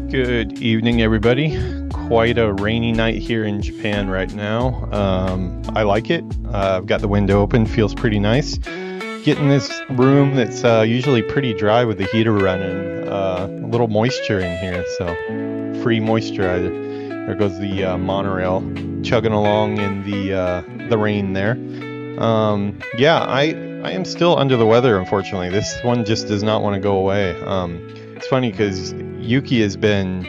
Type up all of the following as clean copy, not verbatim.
Good evening, everybody. Quite a rainy night here in Japan right now. I like it. I've got the window open, feels pretty nice. Getting this room that's usually pretty dry with the heater running. A little moisture in here, so free moisturizer. There goes the monorail chugging along in the rain there. Yeah, I am still under the weather, unfortunately. This one just does not want to go away. It's funny because Yuki has been,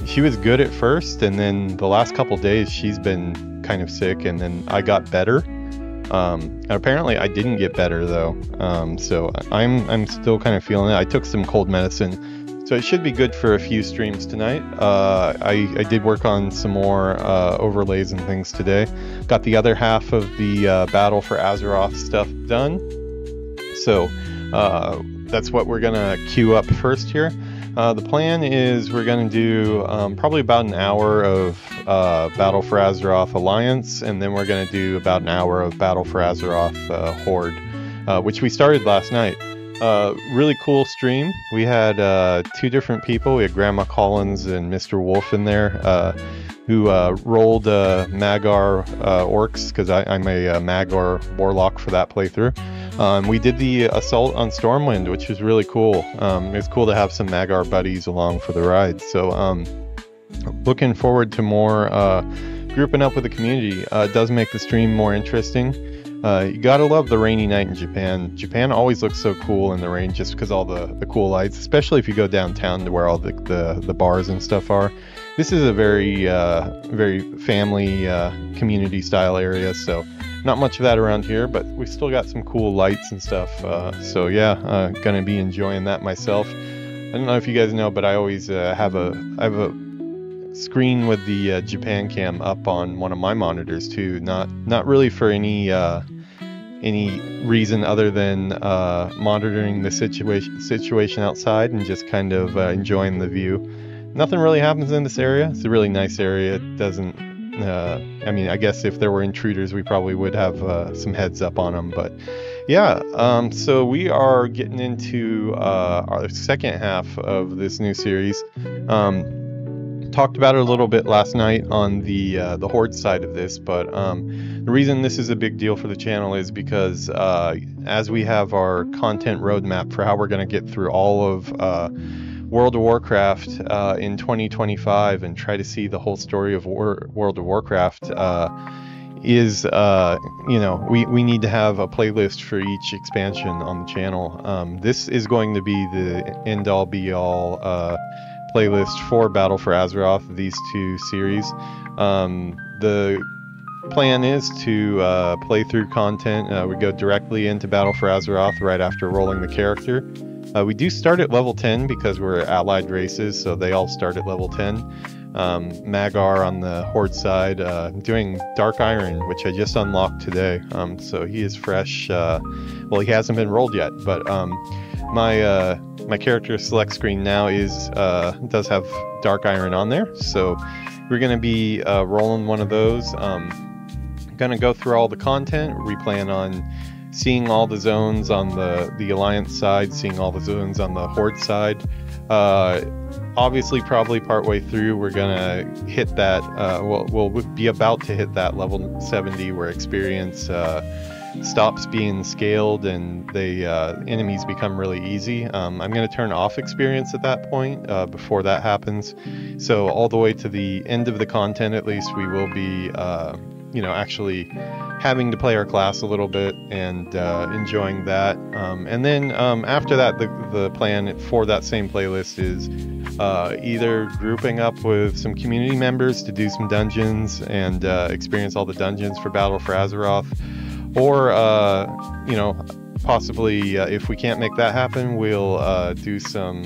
she was good at first, and then the last couple days she's been kind of sick, and then I got better. And apparently I didn't get better though. So I'm still kind of feeling it. I took some cold medicine, so it should be good for a few streams tonight. I did work on some more overlays and things today. Got the other half of the Battle for Azeroth stuff done. So that's what we're gonna queue up first here. The plan is we're going to do probably about an hour of Battle for Azeroth Alliance, and then we're going to do about an hour of Battle for Azeroth Horde, which we started last night. Really cool stream. We had two different people. We had Grandma Collins and Mr. Wolf in there, who rolled Magar orcs, because I'm a Magar Warlock for that playthrough. We did the assault on Stormwind, which was really cool. It's cool to have some Magar buddies along for the ride. So looking forward to more grouping up with the community. It does make the stream more interesting. You gotta love the rainy night in Japan. Japan always looks so cool in the rain just because all the cool lights, especially if you go downtown to where all the bars and stuff are. This is a very family community style area, so not much of that around here, but we still got some cool lights and stuff. So yeah, gonna be enjoying that myself. I don't know if you guys know, but I always have a screen with the Japan cam up on one of my monitors too. Not really for any reason other than monitoring the situation outside and just kind of enjoying the view. Nothing really happens in this area. It's a really nice area. It doesn't. I mean, I guess if there were intruders, we probably would have some heads up on them. But yeah, so we are getting into our second half of this new series. Talked about it a little bit last night on the Horde side of this, but the reason this is a big deal for the channel is because as we have our content roadmap for how we're going to get through all of World of Warcraft in 2025 and try to see the whole story of World of Warcraft, is we need to have a playlist for each expansion on the channel. This is going to be the end-all be-all playlist for Battle for Azeroth, these two series. The plan is to play through content. We go directly into Battle for Azeroth right after rolling the character. We do start at level 10 because we're allied races, so they all start at level 10. Magar on the Horde side, doing Dark Iron, which I just unlocked today. So he is fresh. Well, he hasn't been rolled yet, but my character select screen now does have Dark Iron on there. So we're going to be rolling one of those. Going to go through all the content. We plan on seeing all the zones on the Alliance side, seeing all the zones on the Horde side. Obviously, probably partway through, we're gonna hit that. We'll be about to hit that level 70 where experience stops being scaled and the enemies become really easy. I'm gonna turn off experience at that point before that happens. So all the way to the end of the content, at least, we will be actually having to play our class a little bit and enjoying that. And then after that, the plan for that same playlist is either grouping up with some community members to do some dungeons and experience all the dungeons for Battle for Azeroth, or possibly if we can't make that happen, we'll do some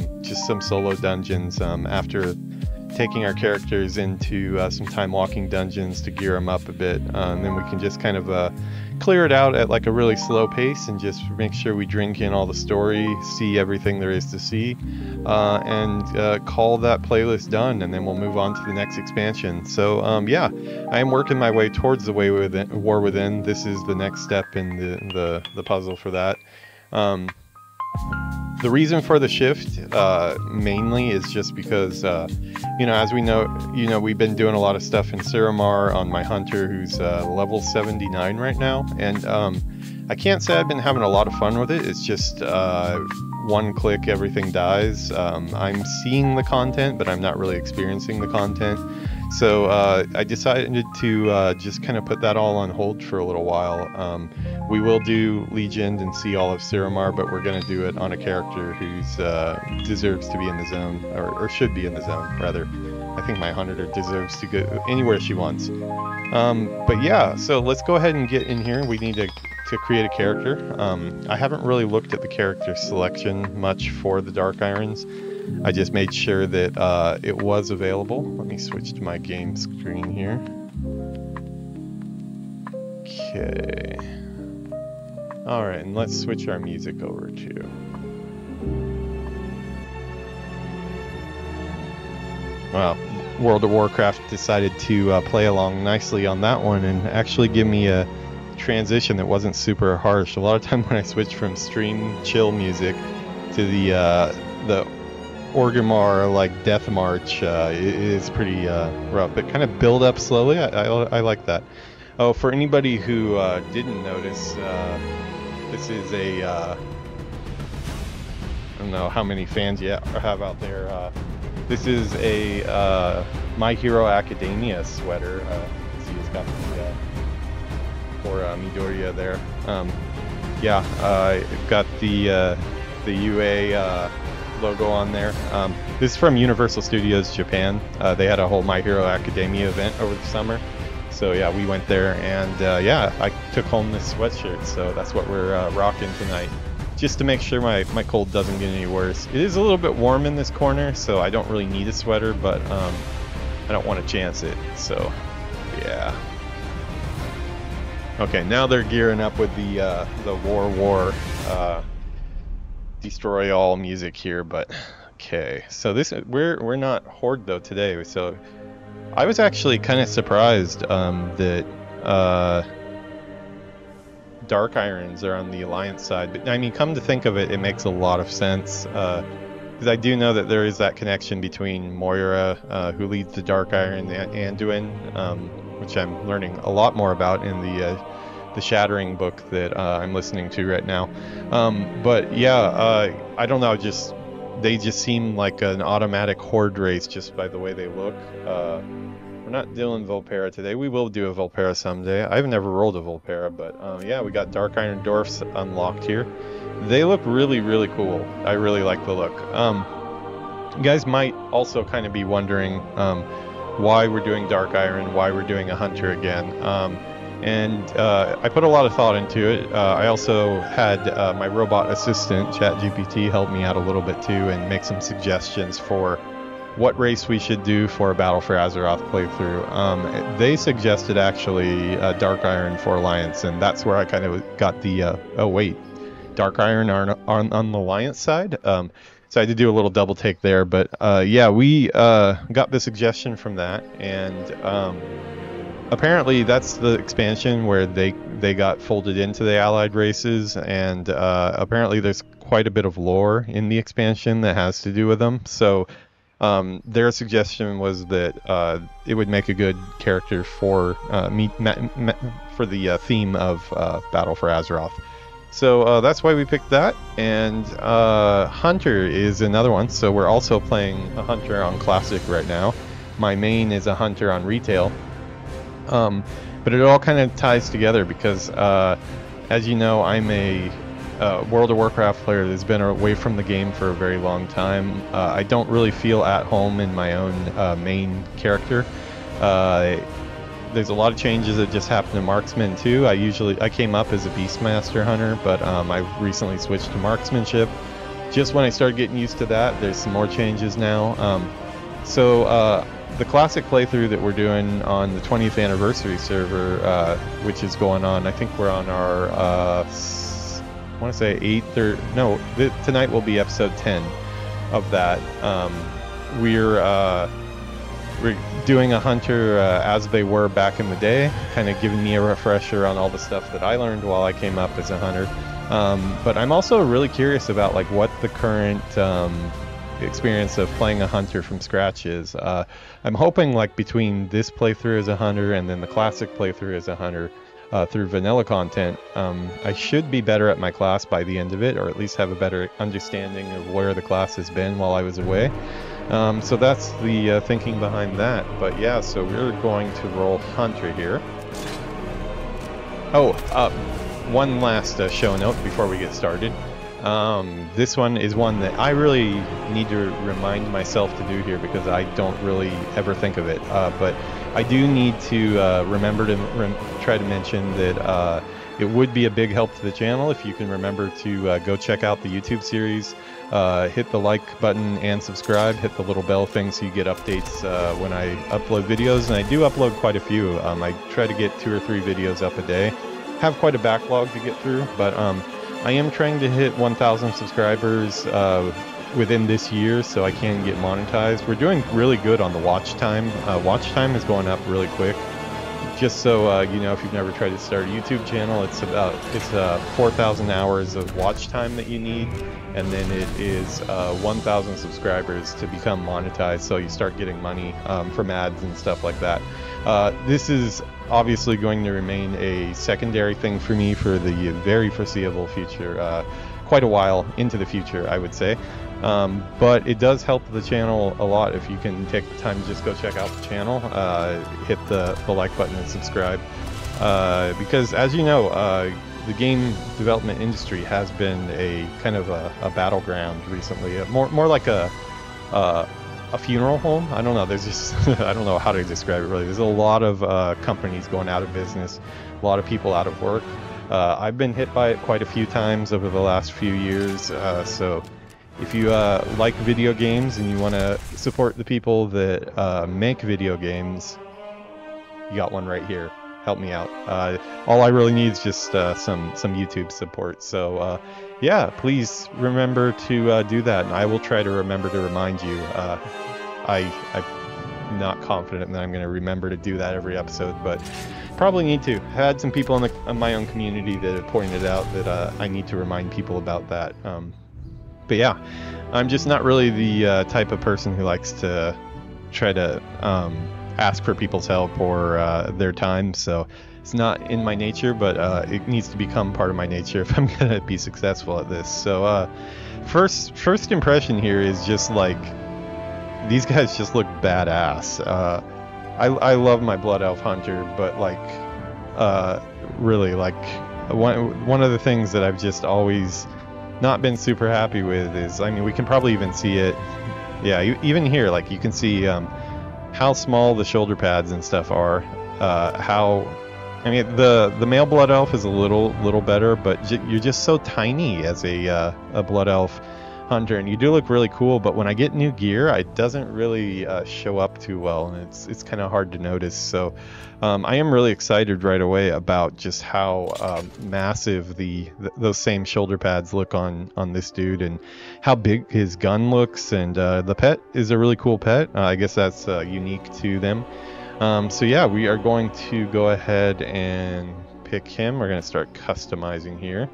solo dungeons after taking our characters into some time walking dungeons to gear them up a bit, and then we can just kind of clear it out at like a really slow pace and just make sure we drink in all the story, see everything there is to see, and call that playlist done, and then we'll move on to the next expansion. So yeah, I am working my way towards the War Within. This is the next step in the puzzle for that. The reason for the shift mainly is just because, you know, as we know, we've been doing a lot of stuff in Theramore on my hunter, who's level 79 right now, and I can't say I've been having a lot of fun with it. It's just one click, everything dies. I'm seeing the content, but I'm not really experiencing the content. So I decided to just kind of put that all on hold for a little while. We will do Legion and see all of Theramore, but we're going to do it on a character who's deserves to be in the zone, or should be in the zone, rather. I think my hunter deserves to go anywhere she wants. But yeah, so let's go ahead and get in here. We need to create a character. I haven't really looked at the character selection much for the Dark Irons. I just made sure that it was available. Let me switch to my game screen here. Okay. Alright, and let's switch our music over to... Wow, World of Warcraft decided to play along nicely on that one and actually give me a transition that wasn't super harsh. A lot of time when I switch from stream chill music to the Orgrimmar, like Death March, it is pretty rough, but kind of build up slowly. I like that. Oh, for anybody who didn't notice, this is a I don't know how many fans you have out there. This is a My Hero Academia sweater. See, it's got the for Midoriya there. Yeah, got the UA logo on there. This is from Universal Studios Japan. They had a whole My Hero Academia event over the summer. So yeah, we went there, and yeah, I took home this sweatshirt, so that's what we're rocking tonight. Just to make sure my cold doesn't get any worse. It is a little bit warm in this corner, so I don't really need a sweater, but I don't want to chance it, so yeah. Okay, now they're gearing up with the war destroy all music here, but okay. So this we're not Horde though today, so I was actually kind of surprised that Dark Irons are on the Alliance side, but I mean, come to think of it, it makes a lot of sense, because I do know that there is that connection between Moira, who leads the Dark Iron, and Anduin, which I'm learning a lot more about in the Shattering book that I'm listening to right now. But yeah, I don't know, they just seem like an automatic Horde race just by the way they look. We're not doing Volpera today. We will do a Volpera someday. I've never rolled a Volpera, but yeah, we got Dark Iron Dwarfs unlocked here. They look really, really cool. I really like the look. You guys might also kind of be wondering why we're doing Dark Iron, why we're doing a Hunter again. And I put a lot of thought into it. I also had my robot assistant, ChatGPT, help me out a little bit too and make some suggestions for what race we should do for a Battle for Azeroth playthrough. They suggested actually Dark Iron for Alliance, and that's where I kind of got the, oh wait, Dark Iron are on the Alliance side? So I had to do a little double take there, but yeah, we got the suggestion from that, and apparently that's the expansion where they got folded into the allied races, and apparently there's quite a bit of lore in the expansion that has to do with them. So their suggestion was that it would make a good character for for the theme of Battle for Azeroth. So that's why we picked that, and Hunter is another one. So we're also playing a Hunter on Classic right now. My main is a Hunter on Retail. But it all kind of ties together because, as you know, I'm a World of Warcraft player that's been away from the game for a very long time. I don't really feel at home in my own main character. There's a lot of changes that just happened to Marksman too. I came up as a Beastmaster Hunter, but I've recently switched to Marksmanship. Just when I started getting used to that, there's some more changes now. The classic playthrough that we're doing on the 20th anniversary server, which is going on, I think we're on our, I want to say 8th or, no, tonight will be episode 10 of that. we're doing a hunter as they were back in the day, kind of giving me a refresher on all the stuff that I learned while I came up as a hunter. But I'm also really curious about like what the current experience of playing a hunter from scratch is. I'm hoping like between this playthrough as a hunter and then the classic playthrough as a hunter through vanilla content, I should be better at my class by the end of it, or at least have a better understanding of where the class has been while I was away. So that's the thinking behind that. But yeah, so we're going to roll hunter here. Oh, one last show note before we get started. This one is one that I really need to remind myself to do here because I don't really ever think of it. But I do need to remember to try to mention that it would be a big help to the channel if you can remember to go check out the YouTube series, hit the like button and subscribe, hit the little bell thing so you get updates when I upload videos, and I do upload quite a few. I try to get 2 or 3 videos up a day. Have quite a backlog to get through, but I am trying to hit 1,000 subscribers within this year so I can get monetized. We're doing really good on the watch time. Watch time is going up really quick. Just so you know, if you've never tried to start a YouTube channel, it's 4,000 hours of watch time that you need, and then it is 1,000 subscribers to become monetized, so you start getting money from ads and stuff like that. This is obviously going to remain a secondary thing for me for the very foreseeable future, quite a while into the future, I would say. But it does help the channel a lot if you can take the time to just go check out the channel, hit the like button and subscribe, because as you know, the game development industry has been a kind of a battleground recently, more like a funeral home. I don't know, there's just I don't know how to describe it really. There's a lot of companies going out of business, a lot of people out of work. I've been hit by it quite a few times over the last few years, so if you like video games and you want to support the people that make video games, you got one right here. Help me out. All I really need is just some YouTube support. So yeah, please remember to do that, and I will try to remember to remind you. I'm not confident that I'm going to remember to do that every episode, but probably need to. I had some people in my own community that have pointed out that I need to remind people about that. But yeah, I'm just not really the type of person who likes to try to ask for people's help or their time, so it's not in my nature, but it needs to become part of my nature if I'm gonna be successful at this. So first impression here is just like, these guys just look badass. I love my Blood Elf Hunter, but like really, like one of the things that I've just always not been super happy with is, I mean, we can probably even see it, yeah, even here, like you can see how small the shoulder pads and stuff are, how, I mean, the male Blood Elf is a little better, but you're just so tiny as a Blood Elf Hunter, and you do look really cool, but when I get new gear, it doesn't really show up too well, and it's kind of hard to notice. So I am really excited right away about just how massive those same shoulder pads look on this dude, and how big his gun looks, and the pet is a really cool pet. I guess that's unique to them. So yeah, we are going to go ahead and pick him. We're going to start customizing here.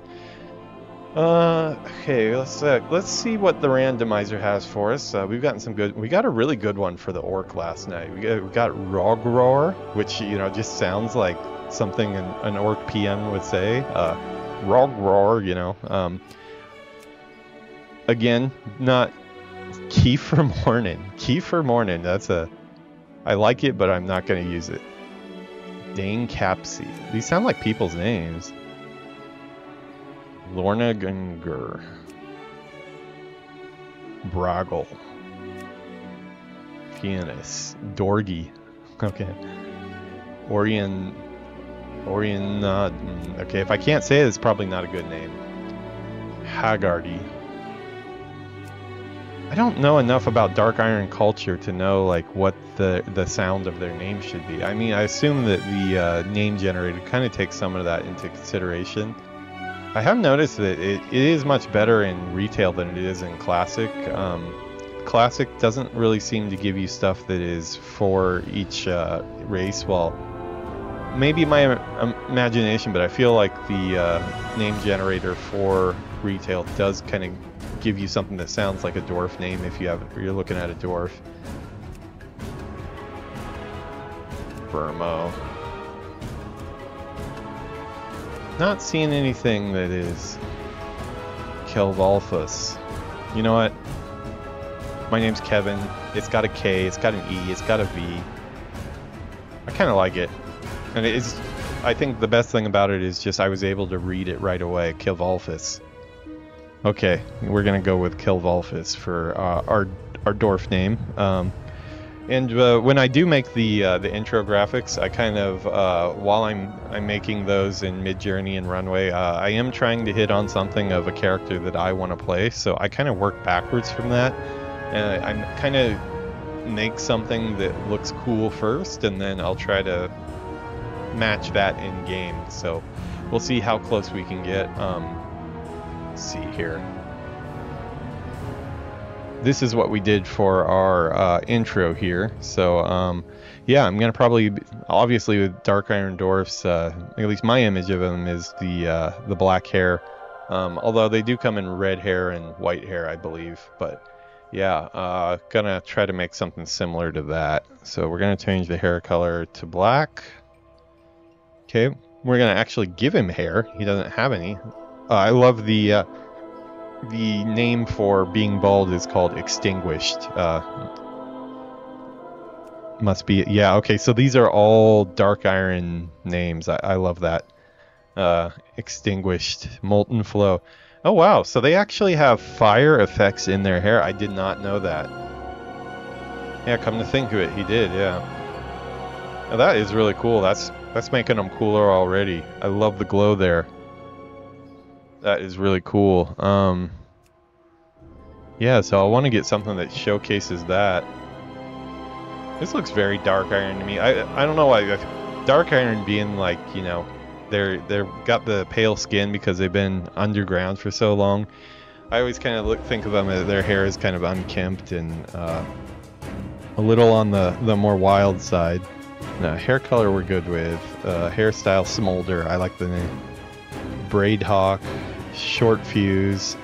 Okay, let's see what the randomizer has for us. We've gotten some good. We got a really good one for the orc last night. We got Rogroar, which, you know, just sounds like something an orc Peon would say. Rogroar, you know. Again, not Kiefer Morning. Kiefer Morning. I like it, but I'm not going to use it. Dane Capsy. These sound like people's names. Lorna Gungur. Braggle. Pianist. Dorgy. Okay. Orion. Okay, if I can't say it, it's probably not a good name. Haggardy. I don't know enough about Dark Iron culture to know like what the sound of their name should be. I mean, I assume that the name generator kind of takes some of that into consideration. I have noticed that it is much better in retail than it is in classic. Classic doesn't really seem to give you stuff that is for each race. Well, maybe my imagination, but I feel like the name generator for retail does kind of give you something that sounds like a dwarf name if you're looking at a dwarf. Burmo. Not seeing anything that is Kelvalfus. You know what? My name's Kevin. It's got a K, it's got an E, it's got a V. I kind of like it. And I think the best thing about it is just I was able to read it right away. Kelvalfus. Okay, we're gonna go with Kelvalfus for our dwarf name. And when I do make the intro graphics, I kind of while I'm making those in Midjourney and Runway, I am trying to hit on something of a character that I want to play. So I kind of work backwards from that, and I kind of make something that looks cool first, and then I'll try to match that in game. So we'll see how close we can get. Let's see here. This is what we did for our intro here. So yeah, I'm gonna probably, obviously with Dark Iron Dwarfs, at least my image of them is the black hair. Although they do come in red hair and white hair, I believe. But yeah, gonna try to make something similar to that. So we're gonna change the hair color to black. Okay, we're gonna actually give him hair. He doesn't have any. I love the name for being bald is called Extinguished. Must be, yeah, okay, so these are all Dark Iron names. I love that. Extinguished, Molten Flow. Oh wow, so they actually have fire effects in their hair. I did not know that. Yeah, come to think of it, he did, yeah. Now that is really cool. That's making them cooler already. I love the glow there. That is really cool. Yeah, so I want to get something that showcases that. This looks very Dark Iron to me. I don't know why. Dark Iron being like, you know, they've got the pale skin because they've been underground for so long. I always kind of think of them as their hair is kind of unkempt and a little on the more wild side. No, hair color we're good with. Hairstyle Smolder. I like the name. Braidhawk. Short Fuse.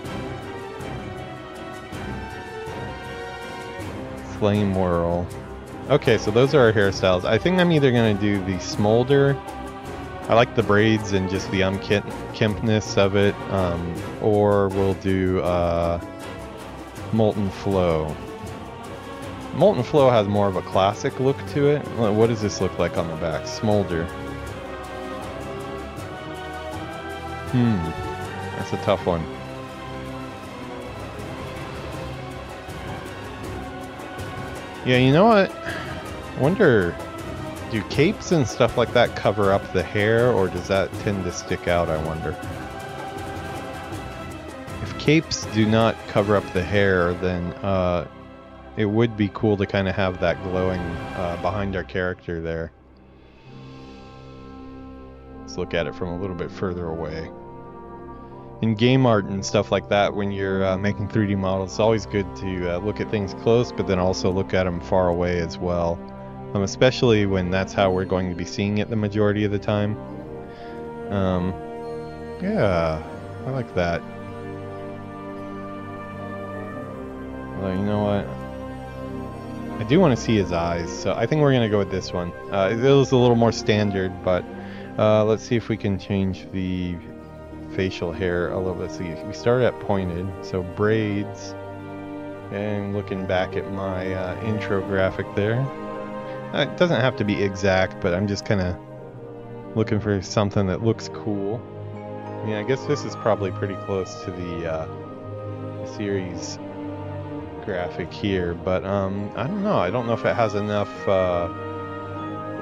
Flame Whirl. Okay, so those are our hairstyles. I think I'm either going to do the Smolder. I like the braids and just the unkemptness of it. Or we'll do Molten Flow. Molten Flow has more of a classic look to it. What does this look like on the back? Smolder. That's a tough one. Yeah, you know what? I wonder, do capes and stuff like that cover up the hair, or does that tend to stick out, I wonder? If capes do not cover up the hair, then it would be cool to kind of have that glowing behind our character there. Let's look at it from a little bit further away. In game art and stuff like that, when you're making 3D models, it's always good to look at things close, but then also look at them far away as well. Especially when that's how we're going to be seeing it the majority of the time. Yeah, I like that. Well, you know what? I do want to see his eyes, so I think we're going to go with this one. It was a little more standard, but let's see if we can change the facial hair a little bit. So we started at pointed, so braids, and looking back at my intro graphic there. It doesn't have to be exact, but I'm just kind of looking for something that looks cool. I mean, I guess this is probably pretty close to the series graphic here, but I don't know. I don't know if it has enough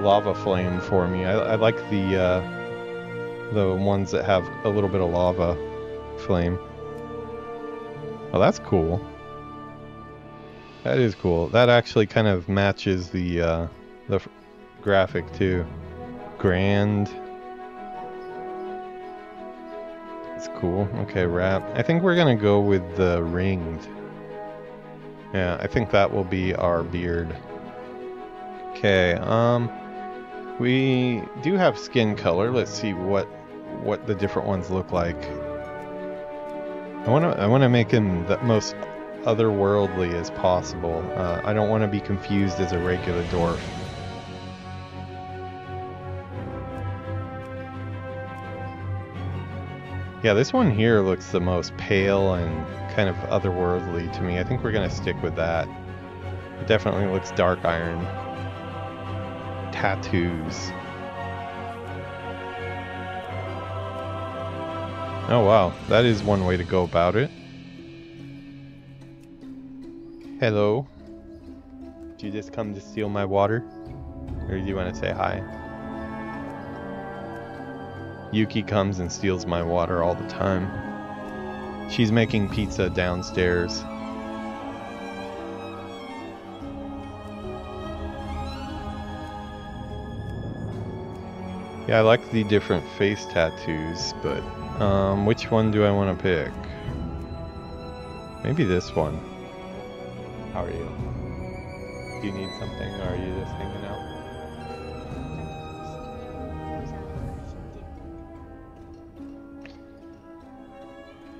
lava flame for me. I like the ones that have a little bit of lava flame. Oh, that's cool. That is cool. That actually kind of matches the graphic too. Grand. It's cool. Okay, wrap. I think we're gonna go with the ringed. Yeah, I think that will be our beard. Okay, we do have skin color. Let's see what the different ones look like. I wanna make him the most otherworldly as possible. I don't want to be confused as a regular dwarf. Yeah, this one here looks the most pale and kind of otherworldly to me. I think we're gonna stick with that. It definitely looks Dark Iron. Tattoos. Oh wow, that is one way to go about it. Hello. Did you just come to steal my water? Or do you want to say hi? Yuki comes and steals my water all the time. She's making pizza downstairs. Yeah, I like the different face tattoos, but which one do I want to pick? Maybe this one. How are you? Do you need something, or are you just hanging out?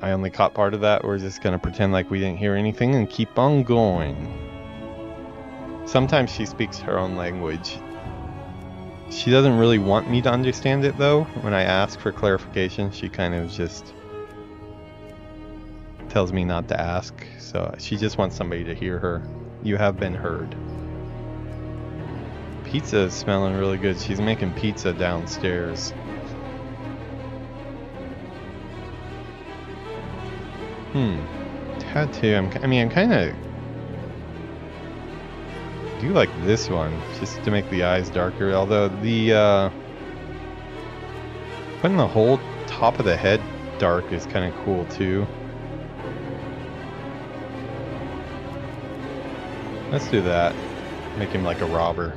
I only caught part of that. We're just gonna pretend like we didn't hear anything and keep on going. Sometimes she speaks her own language. She doesn't really want me to understand it though. When I ask for clarification, she kind of just tells me not to ask. So she just wants somebody to hear her. You have been heard. Pizza is smelling really good. She's making pizza downstairs. Tattoo. I'm kind of do like this one just to make the eyes darker. Although the putting the whole top of the head dark is kind of cool too. Let's do that. Make him like a robber.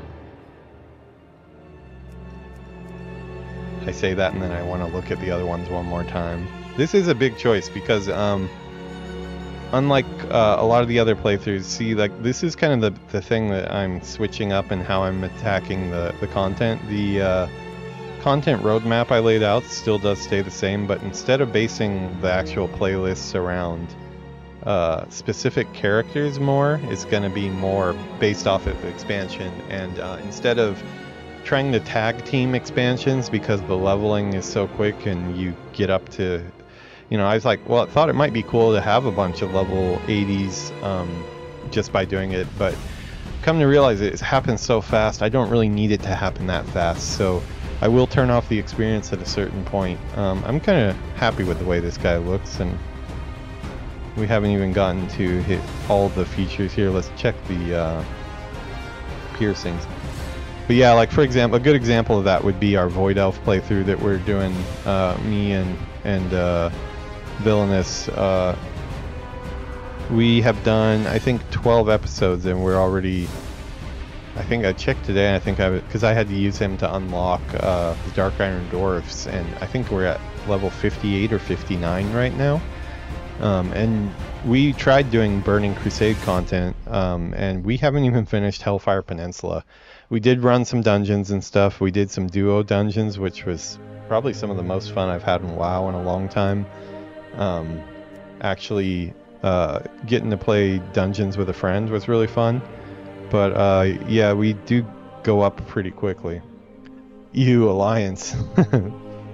I say that and then I want to look at the other ones one more time. This is a big choice because unlike a lot of the other playthroughs, see, like, this is kind of the thing that I'm switching up and how I'm attacking the content. The content roadmap I laid out still does stay the same, but instead of basing the actual playlists around specific characters more, it's going to be more based off of expansion. And instead of trying to tag team expansions, because the leveling is so quick and you get up to... You know, I was like, well, I thought it might be cool to have a bunch of level 80s just by doing it, but come to realize it happens so fast, I don't really need it to happen that fast, so I will turn off the experience at a certain point. I'm kind of happy with the way this guy looks, and we haven't even gotten to hit all the features here. Let's check the piercings. But yeah, like for example, a good example of that would be our Void Elf playthrough that we're doing, me and Villainous. We have done, I think, 12 episodes, and we're already, I think I checked today, and I think because I had to use him to unlock the Dark Iron Dwarfs, and I think we're at level 58 or 59 right now. And we tried doing Burning Crusade content, and we haven't even finished Hellfire Peninsula. We did run some dungeons and stuff. We did some duo dungeons, which was probably some of the most fun I've had in WoW in a long time. Actually, getting to play dungeons with a friend was really fun. But yeah, we do go up pretty quickly. EU Alliance.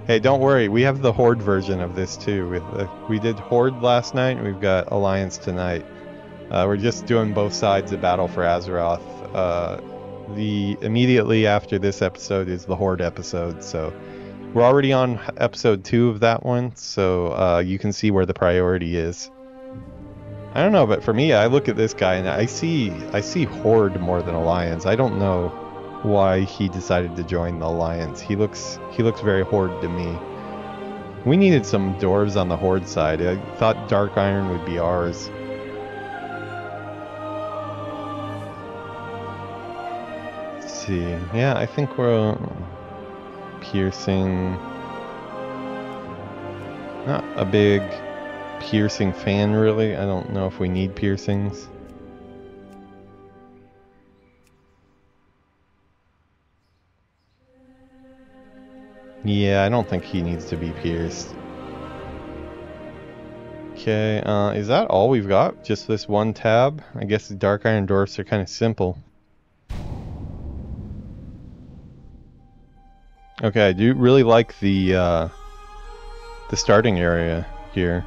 Hey, don't worry. We have the Horde version of this too. We did Horde last night, and we've got Alliance tonight. We're just doing both sides of Battle for Azeroth. Immediately after this episode is the Horde episode, so we're already on episode 2 of that one, so you can see where the priority is. I don't know, but for me, I look at this guy and I see Horde more than Alliance. I don't know why he decided to join the Alliance. He looks very Horde to me. We needed some dwarves on the Horde side. I thought Dark Iron would be ours. Let's see. Yeah, I think we're piercing. Not a big piercing fan, really. I don't know if we need piercings. Yeah, I don't think he needs to be pierced. Okay, is that all we've got? Just this one tab? I guess the Dark Iron Dwarfs are kind of simple. Okay, I do really like the starting area here.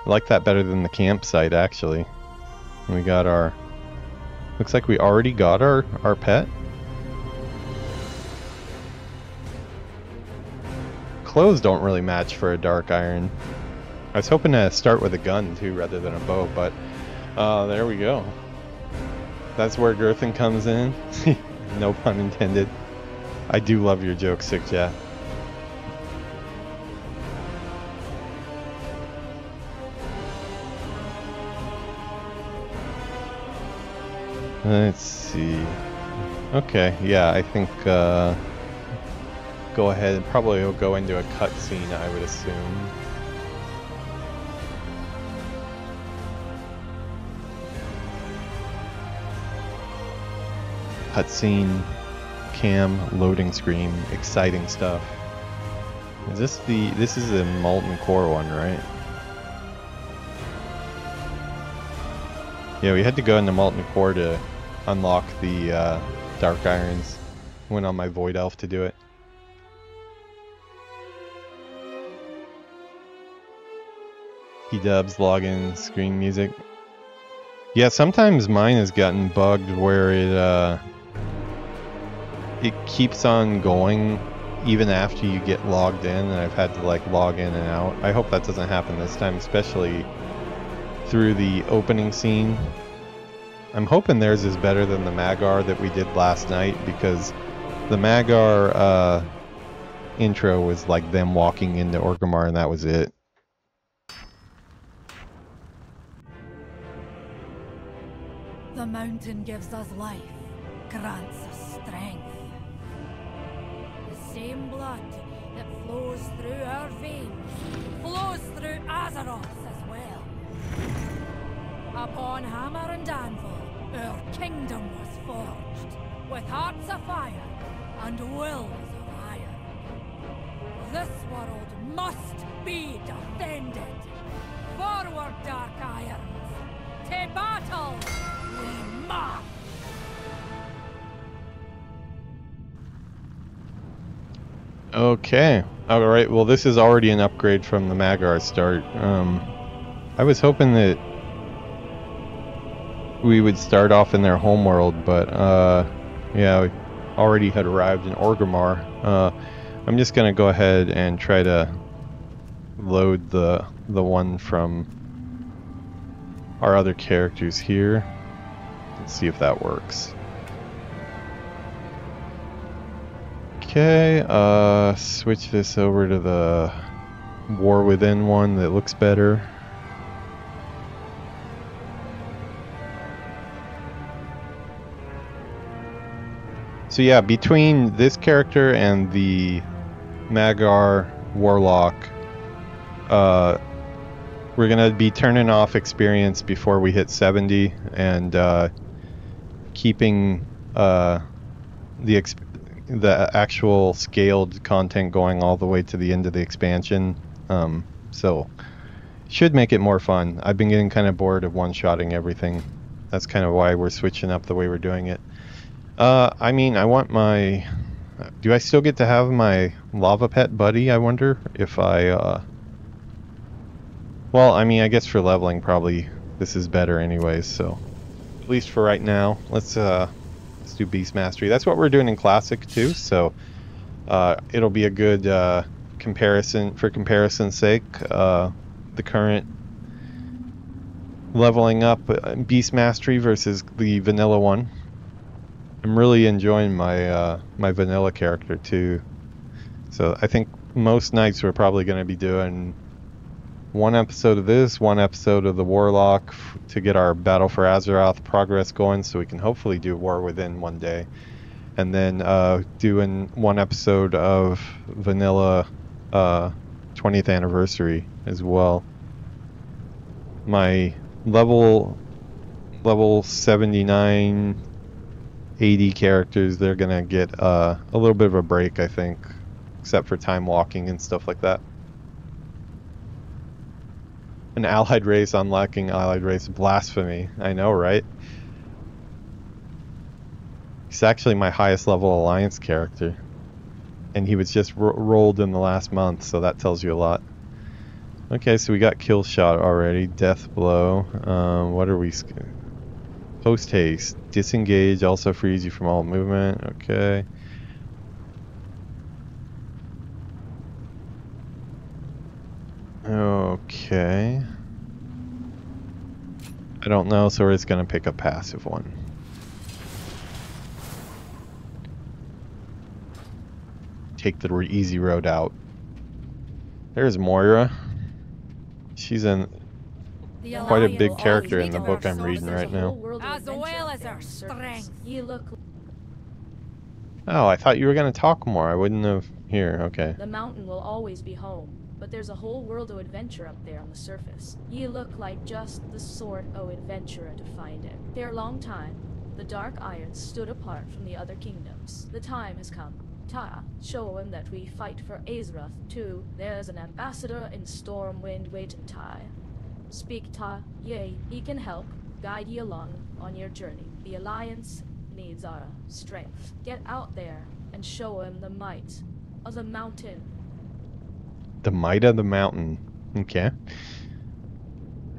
I like that better than the campsite, actually. We got our... Looks like we already got our pet. Clothes don't really match for a Dark Iron. I was hoping to start with a gun, too, rather than a bow, but... there we go. That's where Girthin comes in. No pun intended. I do love your jokes, Sick Chat. Let's see. Okay, yeah, I think go ahead. Probably will go into a cutscene, I would assume. Cutscene, cam, loading screen, exciting stuff. Is this the... This is the Molten Core one, right? Yeah, we had to go into Molten Core to unlock the Dark Irons. Went on my Void Elf to do it. P-dubs, login, screen music. Yeah, sometimes mine has gotten bugged where it keeps on going even after you get logged in, and I've had to like log in and out. I hope that doesn't happen this time, especially through the opening scene. I'm hoping theirs is better than the Magar that we did last night, because the Magar intro was like them walking into Orgrimmar and that was it. The mountain gives us life, grants us strength. The same blood that flows through our veins flows through Azeroth as well. Upon hammer and anvil, our kingdom was forged, with hearts of fire and wills of iron. This world must be defended. Forward, Dark Irons! To battle we must! Okay. Alright, well this is already an upgrade from the Magar start. I was hoping that we would start off in their homeworld, but yeah, we already had arrived in Orgrimmar. I'm just gonna go ahead and try to load the one from our other characters here. Let's see if that works. Okay, switch this over to the War Within one that looks better. So yeah, between this character and the Magar Warlock, we're gonna be turning off experience before we hit 70 and keeping the actual scaled content going all the way to the end of the expansion. So should make it more fun. I've been getting kind of bored of one-shotting everything. That's kind of why we're switching up the way we're doing it. I mean, I want my... Do I still get to have my lava pet buddy, I wonder? If I, Well, I mean, I guess for leveling, probably this is better anyways, so... At least for right now, let's do Beast Mastery. That's what we're doing in Classic, too, so... it'll be a good, comparison, for comparison's sake. The current leveling up Beast Mastery versus the vanilla one. I'm really enjoying my my vanilla character too. So I think most nights we're probably going to be doing one episode of this, one episode of the Warlock to get our Battle for Azeroth progress going, so we can hopefully do War Within one day, and then doing one episode of vanilla 20th anniversary as well. My level 79 80 characters, they're gonna get a little bit of a break, I think. except for time walking and stuff like that. An allied race unlocking allied race, blasphemy. I know, right? He's actually my highest level alliance character, and he was just rolled in the last month, so that tells you a lot. Okay, so we got kill shot already, death blow. What are we? Post haste, disengage also frees you from all movement. Okay. Okay. I don't know, so we're just gonna pick a passive one. Take the easy road out. There's Moira. She's quite a big character in the book I'm reading right now. As well as her strength. You look. Oh, I thought you were gonna talk more. I wouldn't have. Here, okay. The mountain will always be home, but there's a whole world of adventure up there on the surface. You look like just the sort of adventurer to find it. For a long time, the Dark Iron stood apart from the other kingdoms. The time has come. Ta, show him that we fight for Azeroth too. There's an ambassador in Stormwind waiting, Ta. Speak, Ta. Yea, he can help guide you along on your journey. The Alliance needs our strength. Get out there and show him the might of the mountain. The might of the mountain. Okay.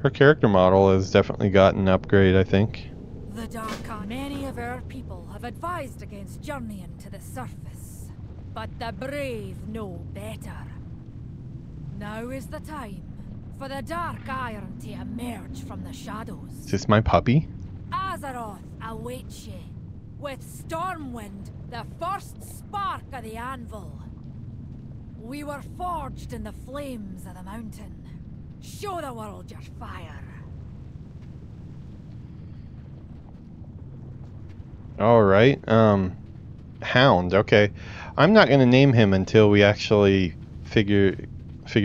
Her character model has definitely gotten an upgrade, I think. The Dark Iron. Many of our people have advised against journeying to the surface, but the brave know better. Now is the time for the Dark Iron to emerge from the shadows. Is this my puppy? Azeroth awaits ye, with Stormwind, the first spark of the anvil. We were forged in the flames of the mountain. Show the world your fire. Alright, Hound, okay. I'm not gonna name him until we actually figure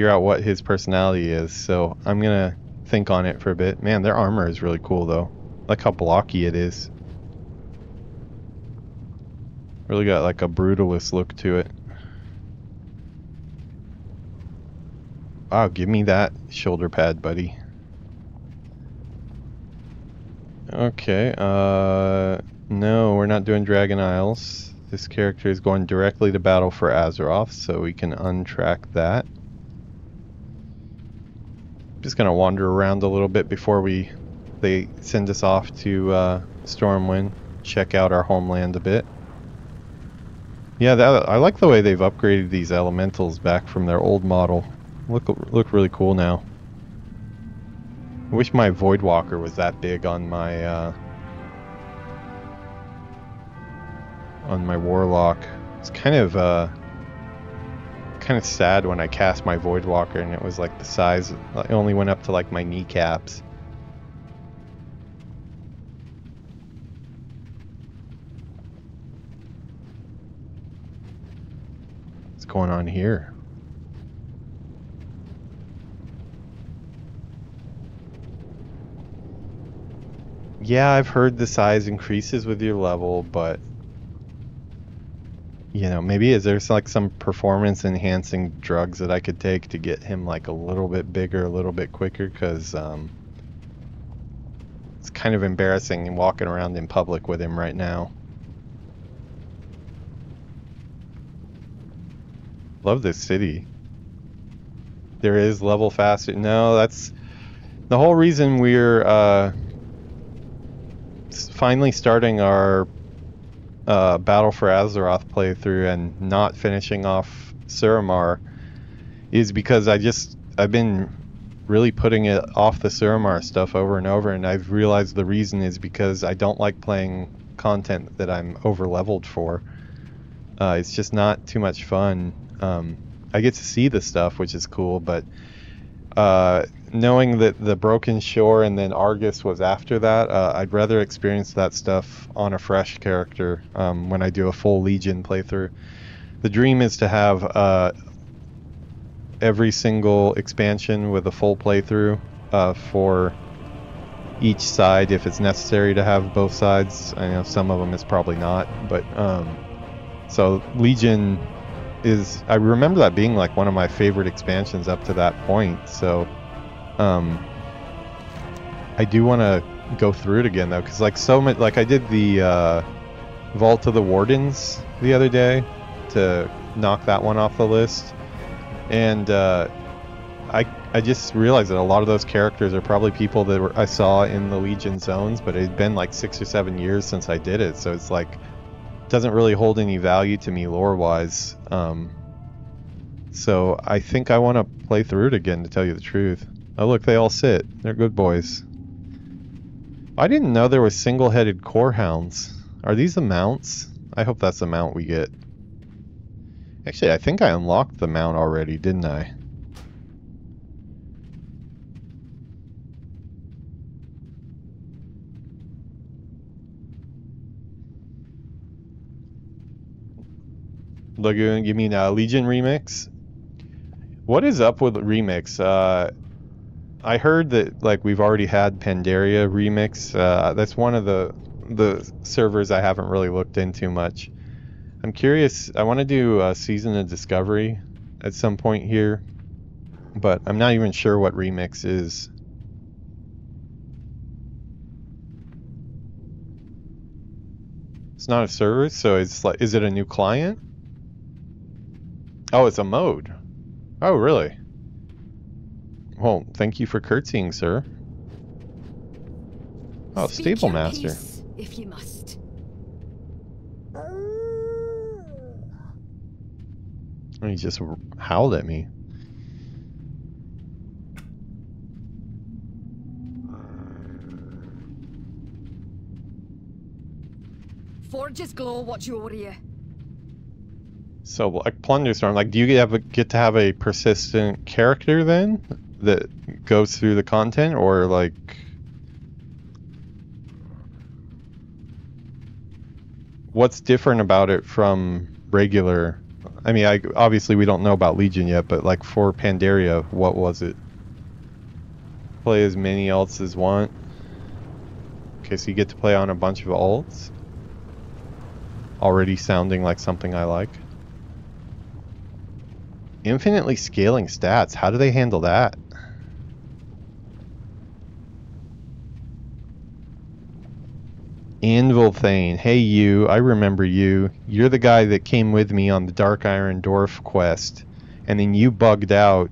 out what his personality is, so I'm gonna think on it for a bit. Man, their armor is really cool though. I like how blocky it is. Really got like a brutalist look to it. Wow, give me that shoulder pad, buddy. Okay, no, we're not doing Dragon Isles. This character is going directly to battle for Azeroth, so we can untrack that. Just gonna wander around a little bit before they send us off to Stormwind. Check out our homeland a bit. Yeah, I like the way they've upgraded these elementals back from their old model. Look really cool now. I wish my Voidwalker was that big on my Warlock. It's kind of sad when I cast my Voidwalker and it was like the size. It only went up to like my kneecaps. What's going on here? Yeah, I've heard the size increases with your level, but you know, maybe is there like some performance enhancing drugs that I could take to get him like a little bit bigger, a little bit quicker, because it's kind of embarrassing walking around in public with him right now. Love this city. There is level faster. No, that's the whole reason we're finally starting our Battle for Azeroth playthrough and not finishing off Theramore is because I've been really putting it off the Theramore stuff over and over, and I've realized the reason is because I don't like playing content that I'm over leveled for. It's just not too much fun. I get to see the stuff, which is cool, but knowing that the Broken Shore and then Argus was after that, I'd rather experience that stuff on a fresh character when I do a full Legion playthrough. The dream is to have every single expansion with a full playthrough for each side if it's necessary to have both sides. I know some of them is probably not, but so Legion is, I remember that being like one of my favorite expansions up to that point. So I do want to go through it again though, because like so much, like I did the Vault of the Wardens the other day to knock that one off the list, and I just realized that a lot of those characters are probably people that I saw in the Legion zones, but it had been like 6 or 7 years since I did it, so it's like doesn't really hold any value to me lore wise. So I think I want to play through it again, to tell you the truth. Oh look, they all sit. They're good boys. I didn't know there were single-headed core hounds. Are these the mounts? I hope that's the mount we get. Actually, I think I unlocked the mount already, didn't I? Lagoon, you mean Legion remix? What is up with remix? I heard that like we've already had Pandaria remix. That's one of the servers I haven't really looked into much. I'm curious. I want to do a Season of Discovery at some point here, but I'm not even sure what remix is. It's not a server, so it's like, is it a new client? Oh, it's a mode. Oh, really? Well, thank you for curtsying, sir. Oh, Stable Master. Peace, if you must. And he just howled at me. Forges glow, watch over you. So, like Plunderstorm, like, do you get to have a persistent character then that goes through the content, or like, what's different about it from regular? I mean, obviously we don't know about Legion yet, but like for Pandaria, what was it? Play as many alts as want. Okay, so you get to play on a bunch of alts. Already sounding like something I like. Infinitely scaling stats. How do they handle that? Anvil Thane. Hey you, I remember you. You're the guy that came with me on the Dark Iron Dwarf quest. And then you bugged out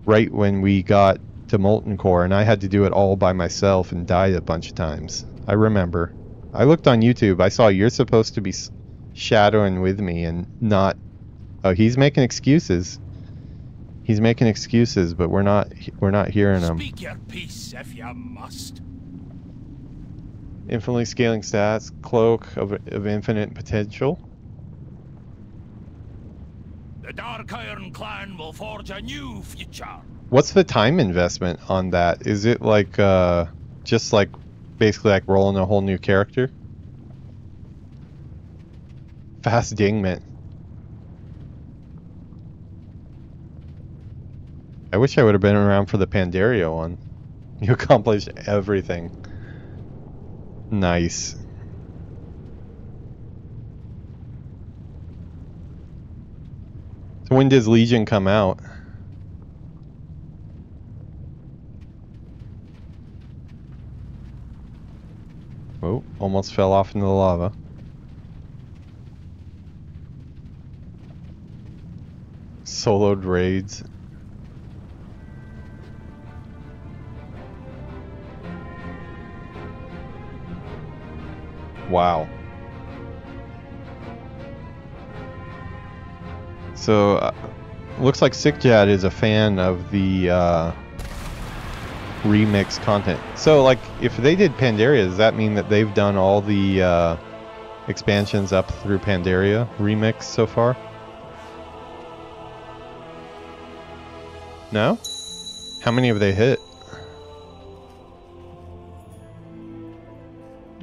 right when we got to Molten Core, and I had to do it all by myself and died a bunch of times. I remember. I looked on YouTube. I saw you're supposed to be shadowing with me and not... Oh, he's making excuses. He's making excuses, but we're not hearing him. Speak your peace if you must. Infinitely scaling stats, cloak of infinite potential. The Dark Iron clan will forge a new future. What's the time investment on that? Is it like just like basically like rolling a whole new character? Fast dingment. I wish I would have been around for the Pandaria one. You accomplished everything. Nice. So when does Legion come out? Oh, almost fell off into the lava. Soloed raids. Wow. So, looks like Sickjad is a fan of the remix content. So, like, if they did Pandaria, does that mean that they've done all the expansions up through Pandaria remix so far? No? How many have they hit?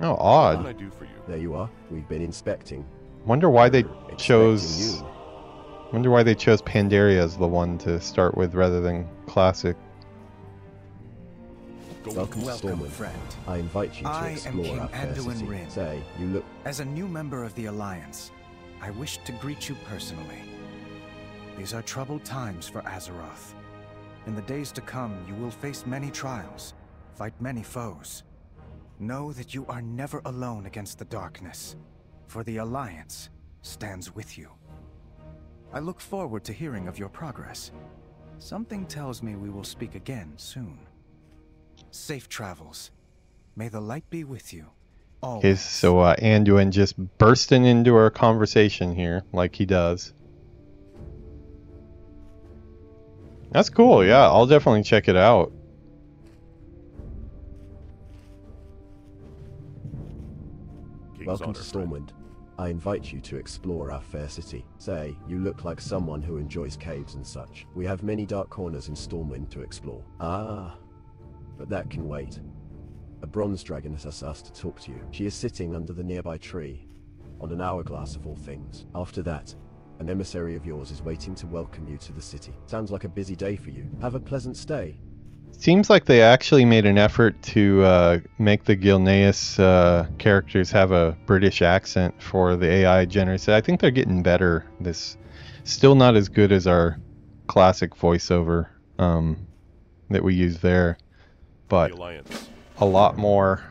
Oh, odd. What can I do for you? There you are. We've been inspecting. Wonder why they chose. Expecting you. Wonder why they chose Pandaria as the one to start with rather than Classic. Welcome, Stormwind. Friend. I invite you to I am explore King our fair Anduin city. Rin. Say, you look... As a new member of the Alliance, I wish to greet you personally. These are troubled times for Azeroth. In the days to come, you will face many trials, fight many foes. Know that you are never alone against the darkness, for the Alliance stands with you. I look forward to hearing of your progress. Something tells me we will speak again soon. Safe travels. May the light be with you. Okay, so Anduin just bursting into our conversation here, like he does. That's cool, yeah, I'll definitely check it out. Welcome to Stormwind. I invite you to explore our fair city. Say, you look like someone who enjoys caves and such. We have many dark corners in Stormwind to explore. Ah, but that can wait. A bronze dragon has asked to talk to you. She is sitting under the nearby tree, on an hourglass of all things. After that, an emissary of yours is waiting to welcome you to the city. Sounds like a busy day for you. Have a pleasant stay. Seems like they actually made an effort to make the Gilneas characters have a British accent for the AI generated. I think they're getting better. This still not as good as our classic voiceover that we use there, but a lot more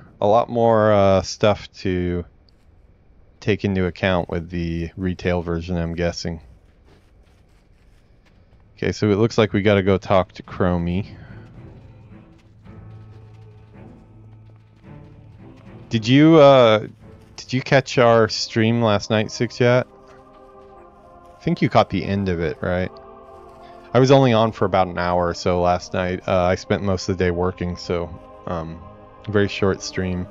stuff to take into account with the retail version, I'm guessing. Okay, so it looks like we got to go talk to Chromie. Did you catch our stream last night, Six yet? I think you caught the end of it, right? I was only on for about an hour or so last night. I spent most of the day working, so very short stream.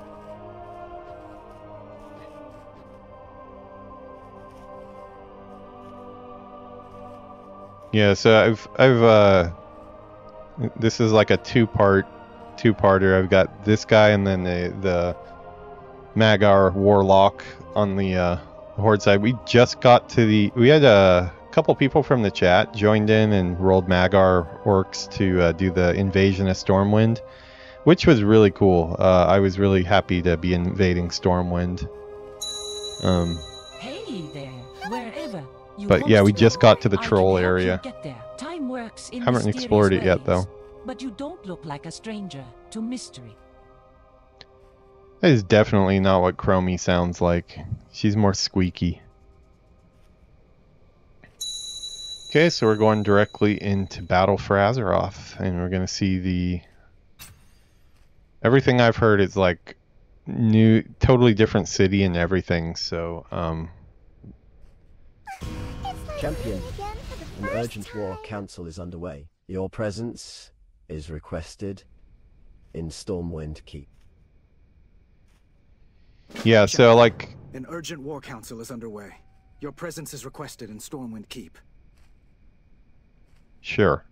Yeah, so I've this is like a two-parter. I've got this guy and then the Magar Warlock on the Horde side. We just got to we had a couple people from the chat joined in and rolled Magar orcs to do the invasion of Stormwind, which was really cool. I was really happy to be invading Stormwind. Hey there, wherever you but yeah, we just got to the I troll can help you area. get there. Time works in Haven't mysterious explored it yet ways, though. But you don't look like a stranger to mystery. That is definitely not what Chromie sounds like. She's more squeaky. Okay, so we're going directly into Battle for Azeroth, and we're going to see the... Everything I've heard is like new, totally different city and everything, so... Champion, an urgent war council is underway. Your presence is requested in Stormwind Keep. Yeah, so like... An urgent war council is underway. Your presence is requested in Stormwind Keep. Sure.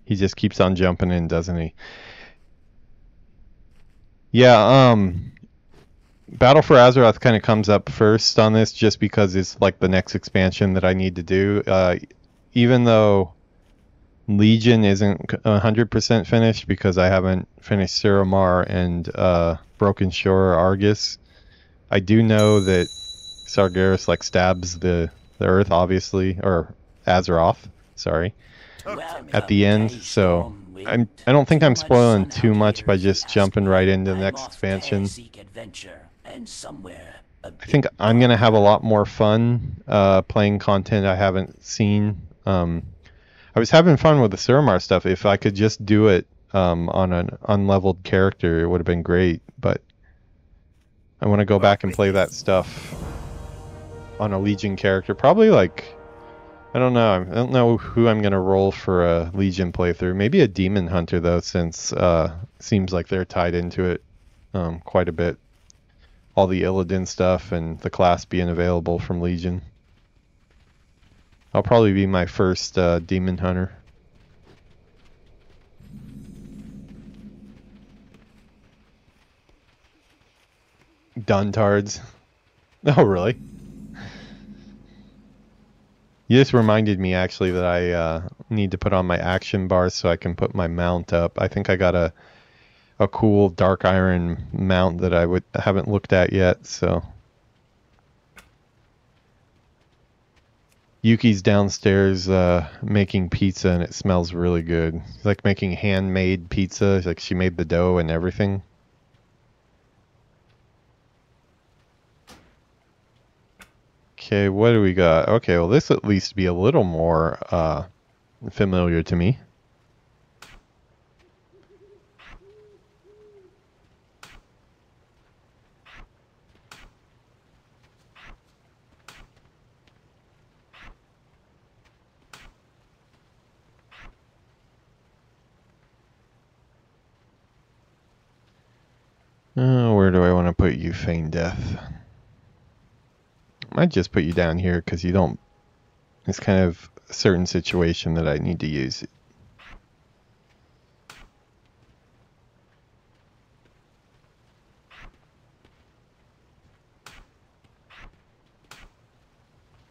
He just keeps on jumping in, doesn't he? Yeah, Battle for Azeroth kind of comes up first on this just because it's like the next expansion that I need to do. Even though Legion isn't 100% finished because I haven't finished Theramore and Broken Shore or Argus, I do know that Sargeras like stabs the Earth, obviously, or Azeroth, sorry, at the end. So I don't think I'm spoiling too much by just jumping right into the next expansion. I think I'm gonna have a lot more fun playing content I haven't seen. I was having fun with the Theramore stuff. If I could just do it on an unleveled character, it would have been great. But I want to go back and play that stuff on a Legion character. Probably like, I don't know. I don't know who I'm going to roll for a Legion playthrough. Maybe a Demon Hunter, though, since seems like they're tied into it quite a bit. All the Illidan stuff and the class being available from Legion. I'll probably be my first Demon Hunter. Duntards. Oh, really? You just reminded me, actually, that I need to put on my action bars so I can put my mount up. I think I got a cool Dark Iron mount that I haven't looked at yet, so... Yuki's downstairs making pizza, and it smells really good. It's like making handmade pizza. Like she made the dough and everything. Okay, what do we got? Okay, well this at least be a little more familiar to me. Where do I want to put you, Feign Death? I might just put you down here because you don't... It's kind of a certain situation that I need to use it.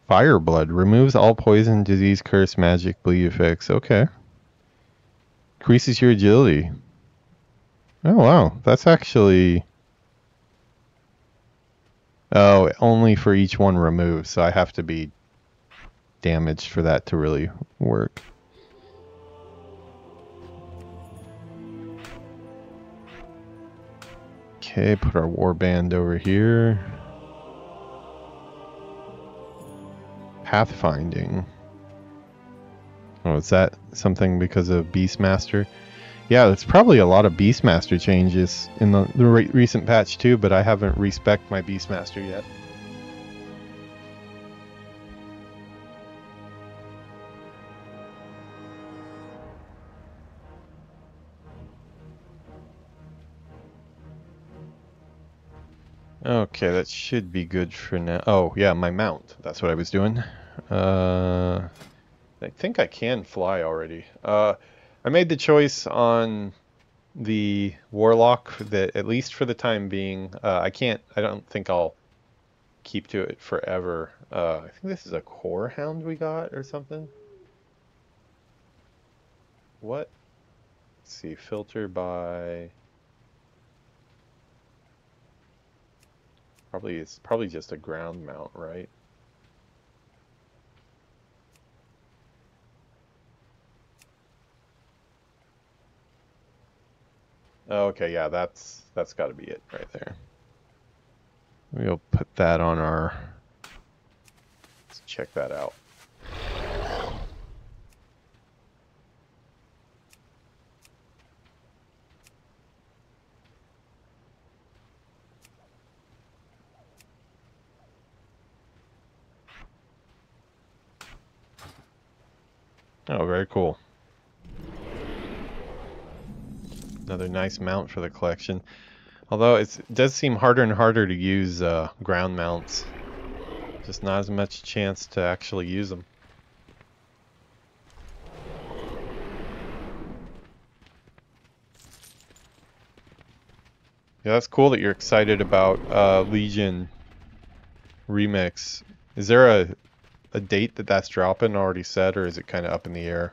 Fireblood removes all poison, disease, curse, magic, bleed effects. Okay. Increases your agility. Oh wow, that's actually... Oh, only for each one removed, so I have to be damaged for that to really work. Okay, put our warband over here. Pathfinding. Oh, is that something because of Beastmaster? Yeah, it's probably a lot of Beastmaster changes in the recent patch too, but I haven't respec'd my Beastmaster yet. Okay, that should be good for now. Oh, yeah, my mount. That's what I was doing. I think I can fly already. I made the choice on the Warlock that, at least for the time being, I don't think I'll keep to it forever. I think this is a core hound we got or something. What? Let's see, filter by... It's probably just a ground mount, right? Okay, yeah, that's got to be it right there. We'll put that on our... Let's check that out. Oh, very cool. Another nice mount for the collection. Although it does seem harder and harder to use ground mounts. Just not as much chance to actually use them. Yeah, that's cool that you're excited about Legion Remix. Is there a date that's dropping already set, or is it kind of up in the air?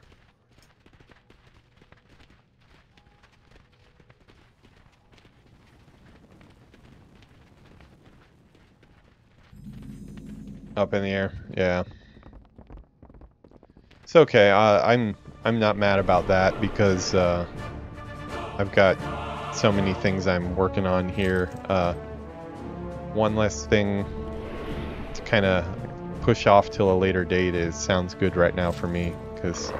Up in the air, yeah. It's okay. I'm not mad about that because I've got so many things I'm working on here. One less thing to kind of push off till a later date sounds good right now for me, because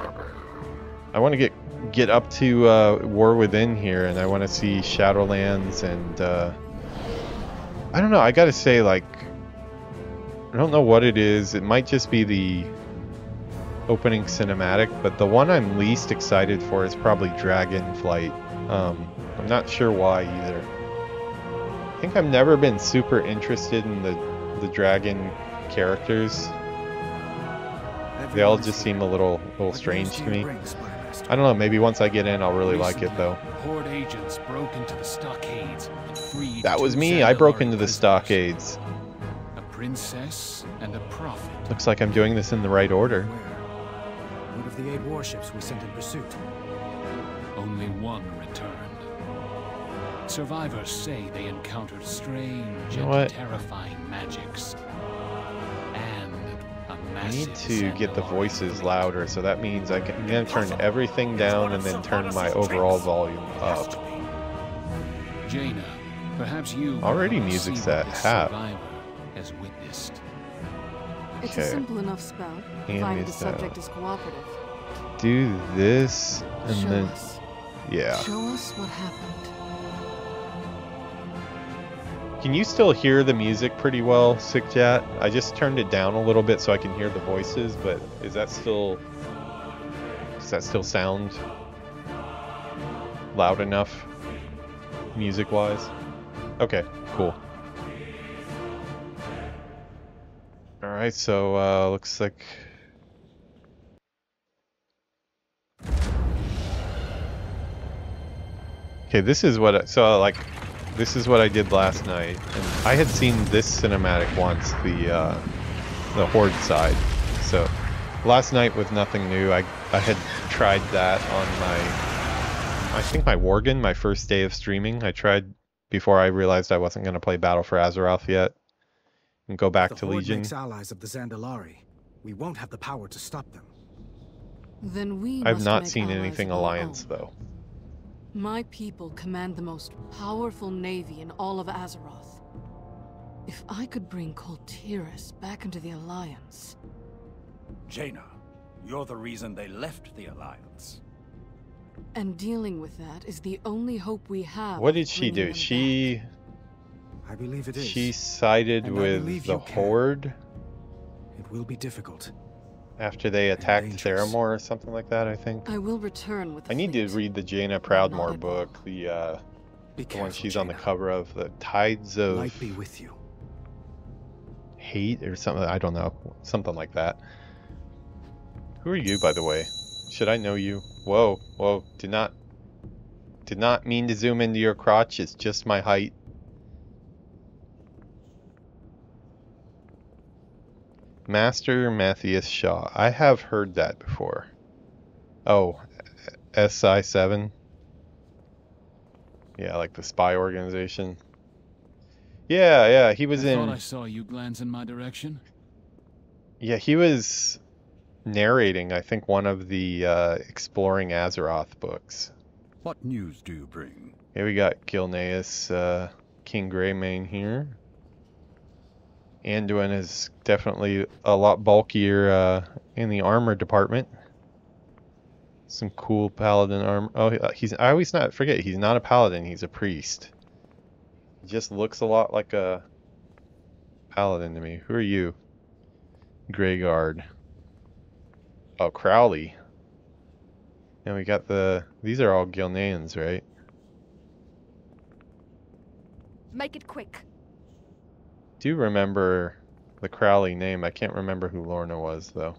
I want to get up to War Within here, and I want to see Shadowlands, and I don't know, I gotta say, like, I don't know what it is. It might just be the opening cinematic, but the one I'm least excited for is probably Dragonflight. I'm not sure why either. I think I've never been super interested in the dragon characters. They all just seem a little strange to me. I don't know, maybe once I get in I'll really like it though. Horde agents broke into the stockades and freed That was me, I broke into the stockades. A princess and a prophet. Looks like I'm doing this in the right order. What of the 8 warships we sent in pursuit? Only one returned. Survivors say they encountered strange and terrifying magics. And a I need to get the voices louder, so that means I'm going to turn everything down and then turn my overall volume up. Jaina, perhaps you already music's at half. Has witnessed. It's a simple enough spell, provided the subject is cooperative. Do this, and Show then... us. Yeah. Show us what happened. Can you still hear the music pretty well, Sickjat? I just turned it down a little bit so I can hear the voices, but does that still sound loud enough, music-wise? Okay, cool. Alright, so looks like... Okay, this is what this is what I did last night, and I had seen this cinematic once, the Horde side. So last night was nothing new. I had tried that on I think my Worgen, my first day of streaming. I tried before I realized I wasn't going to play Battle for Azeroth yet, and go back to Legion. Makes allies of the Zandalari. We won't have the power to stop them. Then we I've must not make seen allies anything of our Alliance own. though. My people command the most powerful navy in all of Azeroth. If I could bring Kultiras back into the Alliance... Jaina, you're the reason they left the Alliance. And dealing with that is the only hope we have. What did she do? I believe it is. She sided And I with believe the you can. Horde It will be difficult. after they attacked dangerous. Theramore or something like that, I think. I will return with the I need to fleet. read the Jaina Not Proudmoore at book, all. Be the one careful, she's on the Jaina. cover of, the Tides of Light be with you. Hate or something. I don't know, something like that. Who are you, by the way? Should I know you? Whoa, whoa! Did not mean to zoom into your crotch. It's just my height. Master Matthias Shaw. I have heard that before. Oh, SI7. Yeah, like the spy organization. Yeah, he was I thought in. I saw you glance in my direction. Yeah, he was narrating, I think, one of the Exploring Azeroth books. What news do you bring? Here we got Gilneas, King Greymane here. Anduin is definitely a lot bulkier in the armor department. Some cool paladin armor. Oh, I always not forget he's not a paladin. He's a priest. He just looks a lot like a paladin to me. Who are you? Greyguard. Oh, Crowley. And we got these are all Gilneans, right? Make it quick. Do remember the Crowley name. I can't remember who Lorna was, though.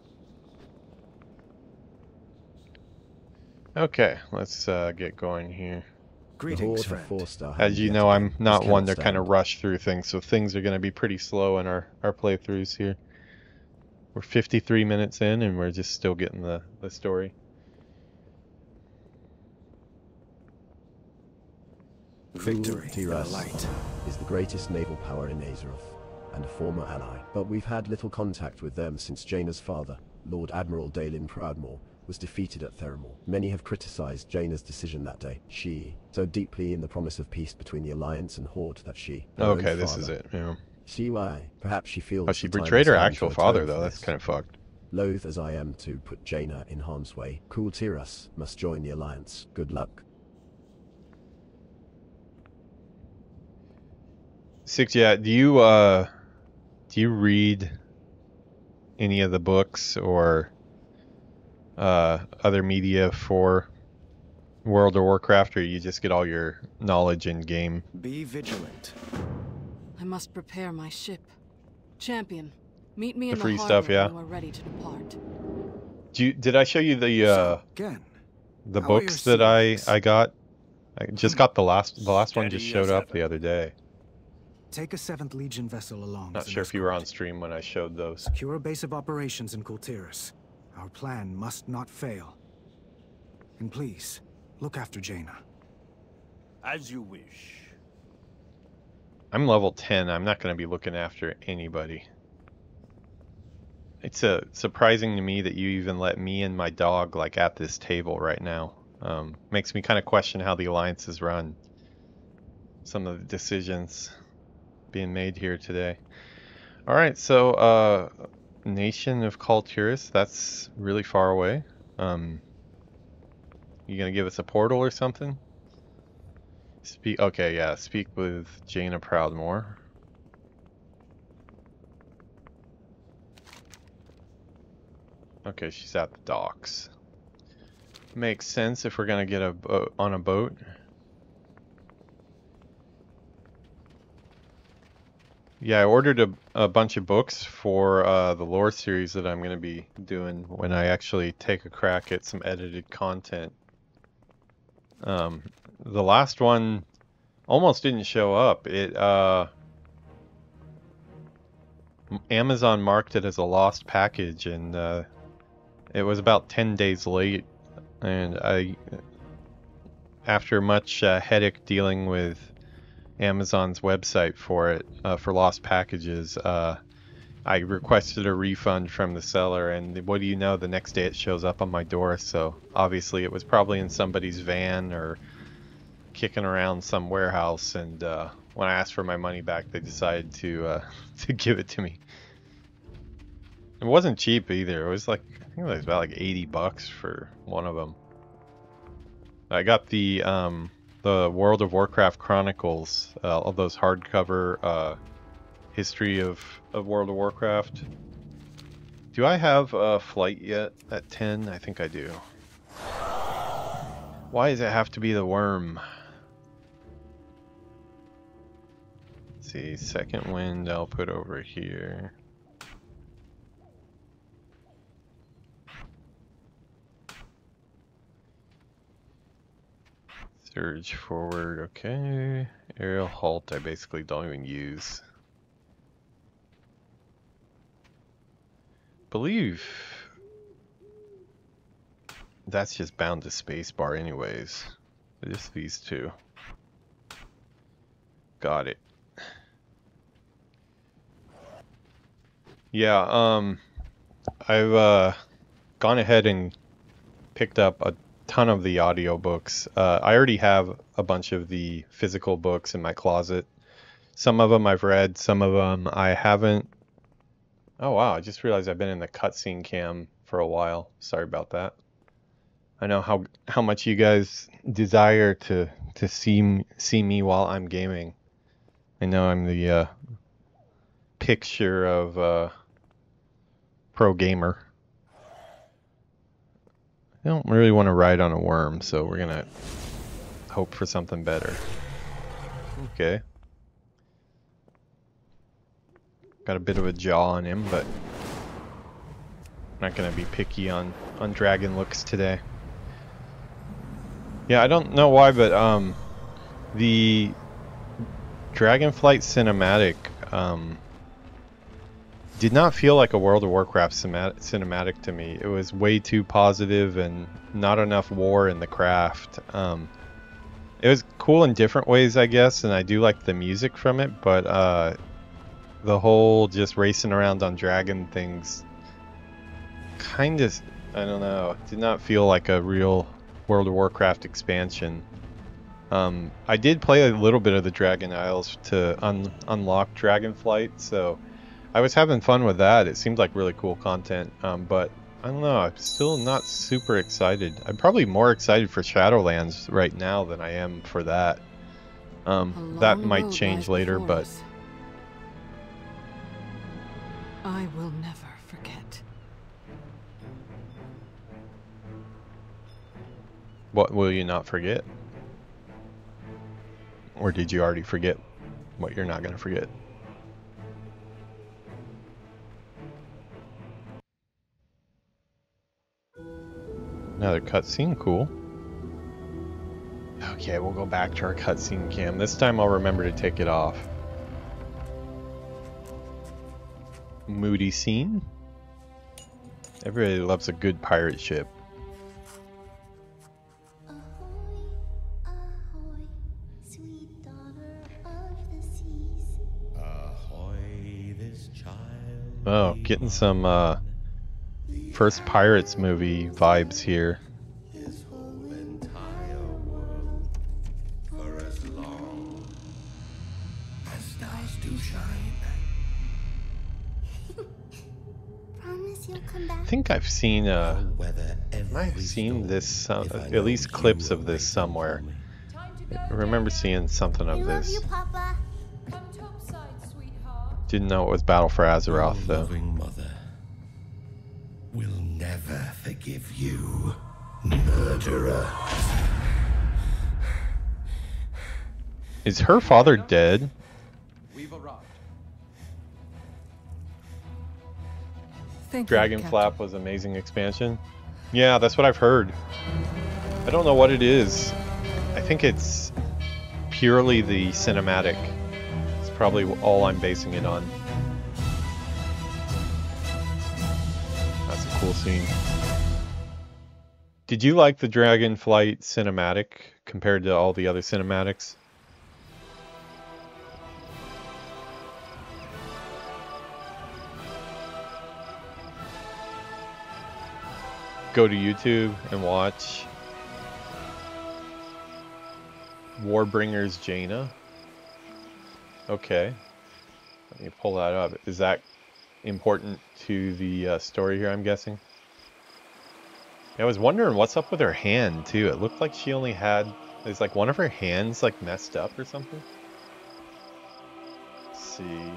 Okay, let's get going here. The Horde Greetings, have friend. forced our As hand you yet know, I'm again. not This one to cannot kind of stand. rush through things, so things are going to be pretty slow in our playthroughs here. We're 53 minutes in, and we're just still getting the story. Victory in the Tiras light. is the greatest naval power in Azeroth, and a former ally. But we've had little contact with them since Jaina's father, Lord Admiral Dalin Proudmoore, was defeated at Theramore. Many have criticized Jaina's decision that day. She, so deeply in the promise of peace between the Alliance and Horde that she... her own Okay, this is father- it. Yeah. See why? Perhaps she feels... Oh, she the time betrayed has her come actual to father, atone for though. That's this. kind of fucked. Loath as I am to put Jaina in harm's way, Kultiras must join the Alliance. Good luck. Six, yeah. Do you read any of the books or other media for World of Warcraft, or you just get all your knowledge in game? Be vigilant. I must prepare my ship. Champion, meet me The in the free harbor stuff, yeah. when we're ready to depart. Did I show you the Again, the how are your books that I sealings? got? I just got the last one just Steady showed as up ever. the other day. take a 7th Legion vessel along. Not as an sure if you were on escort. stream when I showed those. Secure a base of operations in Kultiras. Our plan must not fail. And please, look after Jaina. As you wish. I'm level 10. I'm not going to be looking after anybody. It's surprising to me that you even let me and my dog like at this table right now. Makes me kind of question how the Alliance is run. Some of the decisions being made here today. All right, so Nation of Kultiris, that's really far away. You gonna give us a portal or something? Speak. Okay, yeah. Speak with Jaina Proudmoore. Okay, she's at the docks. Makes sense if we're gonna get on a boat. Yeah, I ordered a bunch of books for the lore series that I'm gonna be doing when I actually take a crack at some edited content. The last one almost didn't show up. Amazon marked it as a lost package, and it was about 10 days late. And after much headache dealing with Amazon's website for it, for lost packages, I requested a refund from the seller, and what do you know, the next day it shows up on my door. So obviously it was probably in somebody's van or kicking around some warehouse, and when I asked for my money back, they decided to give it to me. It wasn't cheap either. It was like, I think it was about like $80 for one of them. I got the World of Warcraft Chronicles, all those hardcover history of World of Warcraft. Do I have a flight yet at 10? I think I do. Why does it have to be the worm? Let's see, second wind I'll put over here. Surge forward, okay. Aerial halt I basically don't even use. Believe that's just bound to spacebar anyways. Just these two. Got it. Yeah, I've gone ahead and picked up a ton of the audiobooks. I already have a bunch of the physical books in my closet. Some of them I've read, some of them I haven't. Oh wow, I just realized I've been in the cutscene cam for a while. Sorry about that. I know how much you guys desire to see me while I'm gaming. I know I'm the picture of pro gamer. I don't really want to ride on a worm, so we're gonna hope for something better. Okay. Got a bit of a jaw on him, but I'm not gonna be picky on dragon looks today. Yeah, I don't know why, but the Dragonflight cinematic did not feel like a World of Warcraft cinematic to me. It was way too positive and not enough war in the craft. It was cool in different ways, I guess, and I do like the music from it, but the whole just racing around on dragon things kind of, I don't know, did not feel like a real World of Warcraft expansion. I did play a little bit of the Dragon Isles to unlock Dragonflight, so I was having fun with that. It seemed like really cool content, but I don't know, I'm still not super excited. I'm probably more excited for Shadowlands right now than I am for that. That might change later, but I will never forget. What will you not forget? Or did you already forget what you're not going to forget? Another cutscene, cool. Okay, we'll go back to our cutscene cam. This time I'll remember to take it off. Moody scene. Everybody loves a good pirate ship. Oh, getting some first Pirates movie vibes here. His whole entire world for as long as stars do shine. Promise you'll come back. I think I've seen Weather I've seen this at least clips of this somewhere. I remember seeing something of this. Love you, Papa. Come topside, sweetheart. Didn't know it was Battle for Azeroth though. Loving mother will never forgive you, murderer. Is her father dead? We've arrived. Thank you, Dragon Captain. Flap was amazing expansion. Yeah, that's what I've heard. I don't know what it is. I think it's purely the cinematic. It's probably all I'm basing it on. That's a cool scene. Did you like the Dragonflight cinematic compared to all the other cinematics? Go to YouTube and watch Warbringer's Jaina. Okay. Let me pull that up. Is that important to the story here, I'm guessing? I was wondering what's up with her hand, too. It looked like she only had... Is like one of her hands like messed up or something? Let's see.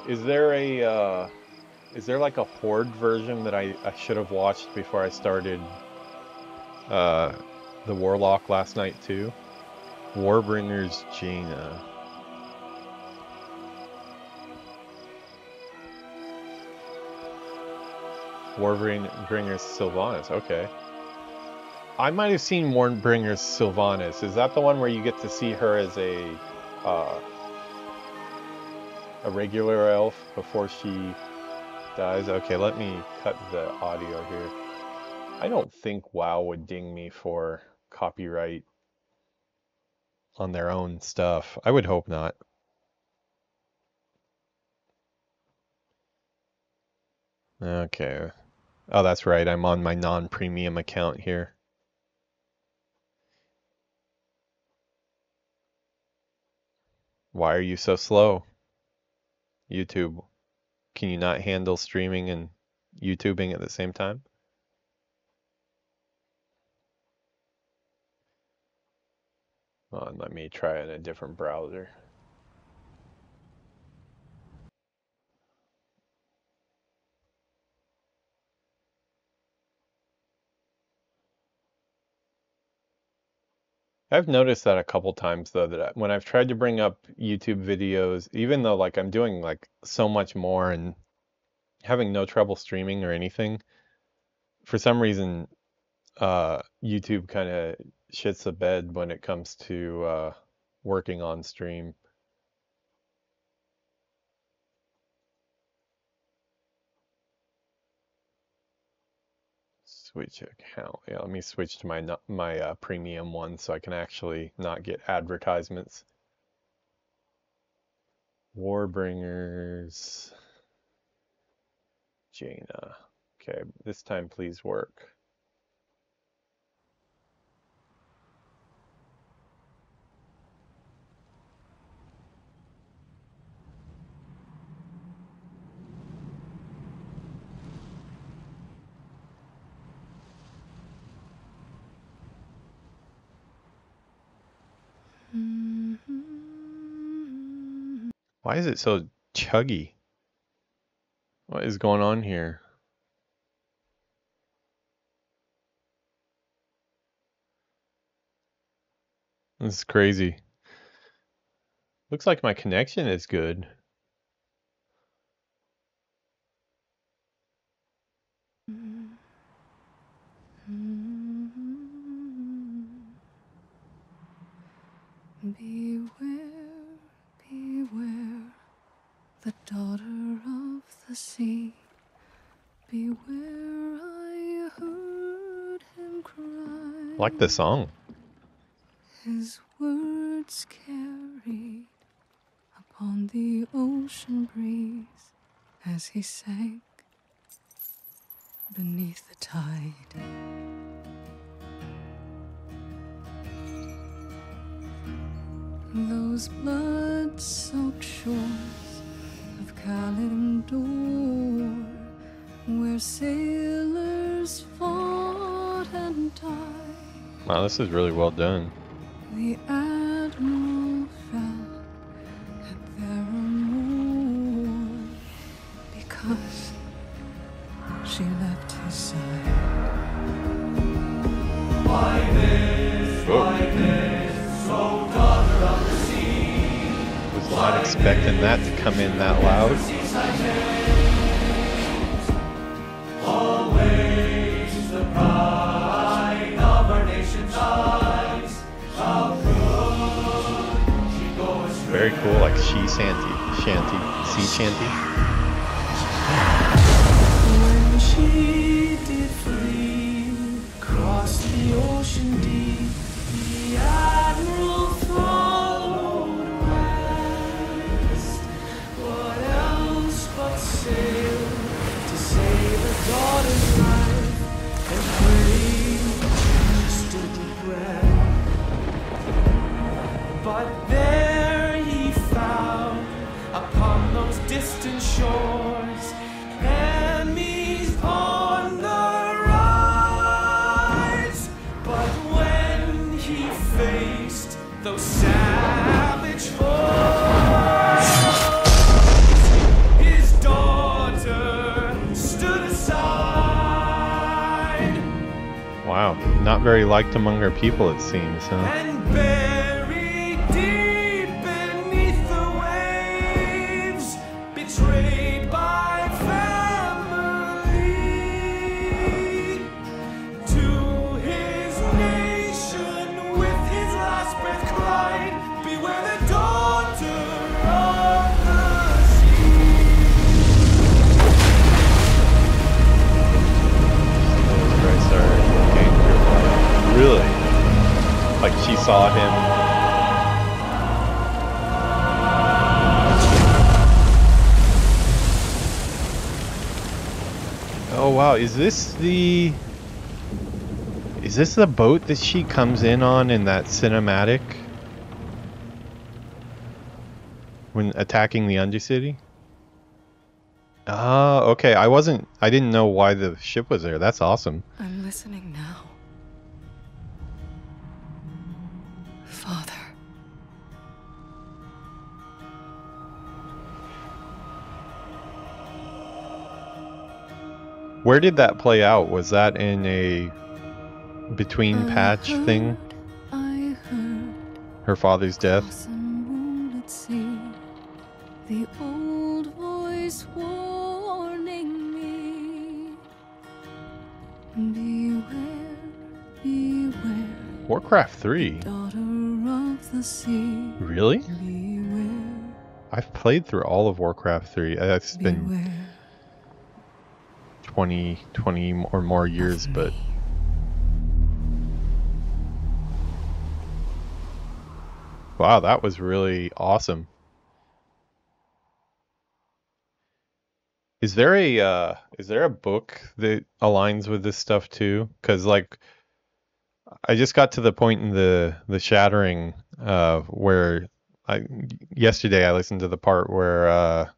Is there a... Is there like a Horde version that I should have watched before I started the Warlock last night too? Warbringer's Jaina. Warbringer's Sylvanas, okay. I might have seen Warbringer's Sylvanas. Is that the one where you get to see her as a regular elf before she dies? Okay, let me cut the audio here. I don't think WoW would ding me for copyright on their own stuff. I would hope not. Okay. Oh, that's right. I'm on my non-premium account here. Why are you so slow? YouTube. Can you not handle streaming and YouTubing at the same time? Let me try in a different browser. I've noticed that a couple times though, that when I've tried to bring up YouTube videos, even though like I'm doing like so much more and having no trouble streaming or anything, for some reason YouTube kind of shits the bed when it comes to working on stream. Switch account. Yeah, let me switch to my premium one so I can actually not get advertisements. Warbringers Jaina. Okay, this time please work. Why is it so chuggy? What is going on here? This is crazy. Looks like my connection is good. Beware, beware, the daughter of the sea. Beware, I heard him cry. I like the song. His words carried upon the ocean breeze as he sank beneath the tide. Those blood-soaked shores of Kalimdor, where sailors fought and died. Wow, this is really well done. The admiral fell at Theramore because she left his side. Why this, oh daughter of the sea? Was not expecting that to come in that loud. Always the pride of our nation's eyes. How good she goes. Very cool, like sea shanty. When she did flee, cross the ocean deep, the admiral followed west. What else but sail to save a daughter's life and pray just a regret? But there he found upon those distant shores enemies on the rise. But when he faced those savage foes, his daughter stood aside. Wow, not very liked among her people, it seems, huh? And buried deep beneath the waves, betrayed by family, to his nation with his last breath cried, beware the daughter of the Right, sorry. Really? Like she saw him. Oh wow, is this the boat that she comes in on in that cinematic? When attacking the Undercity? Ah, okay. I didn't know why the ship was there. That's awesome. I'm listening now. Father. Where did that play out? Was that in a between patch thing? I heard Her father's death? some wounded sea, the old voice warning me. Beware, beware, Warcraft 3? daughter of the sea. Really? Beware, I've played through all of Warcraft 3. It's been beware. 20 or more years, but wow, that was really awesome. Is there a book that aligns with this stuff too? Because like I just got to the point in the shattering where yesterday I listened to the part where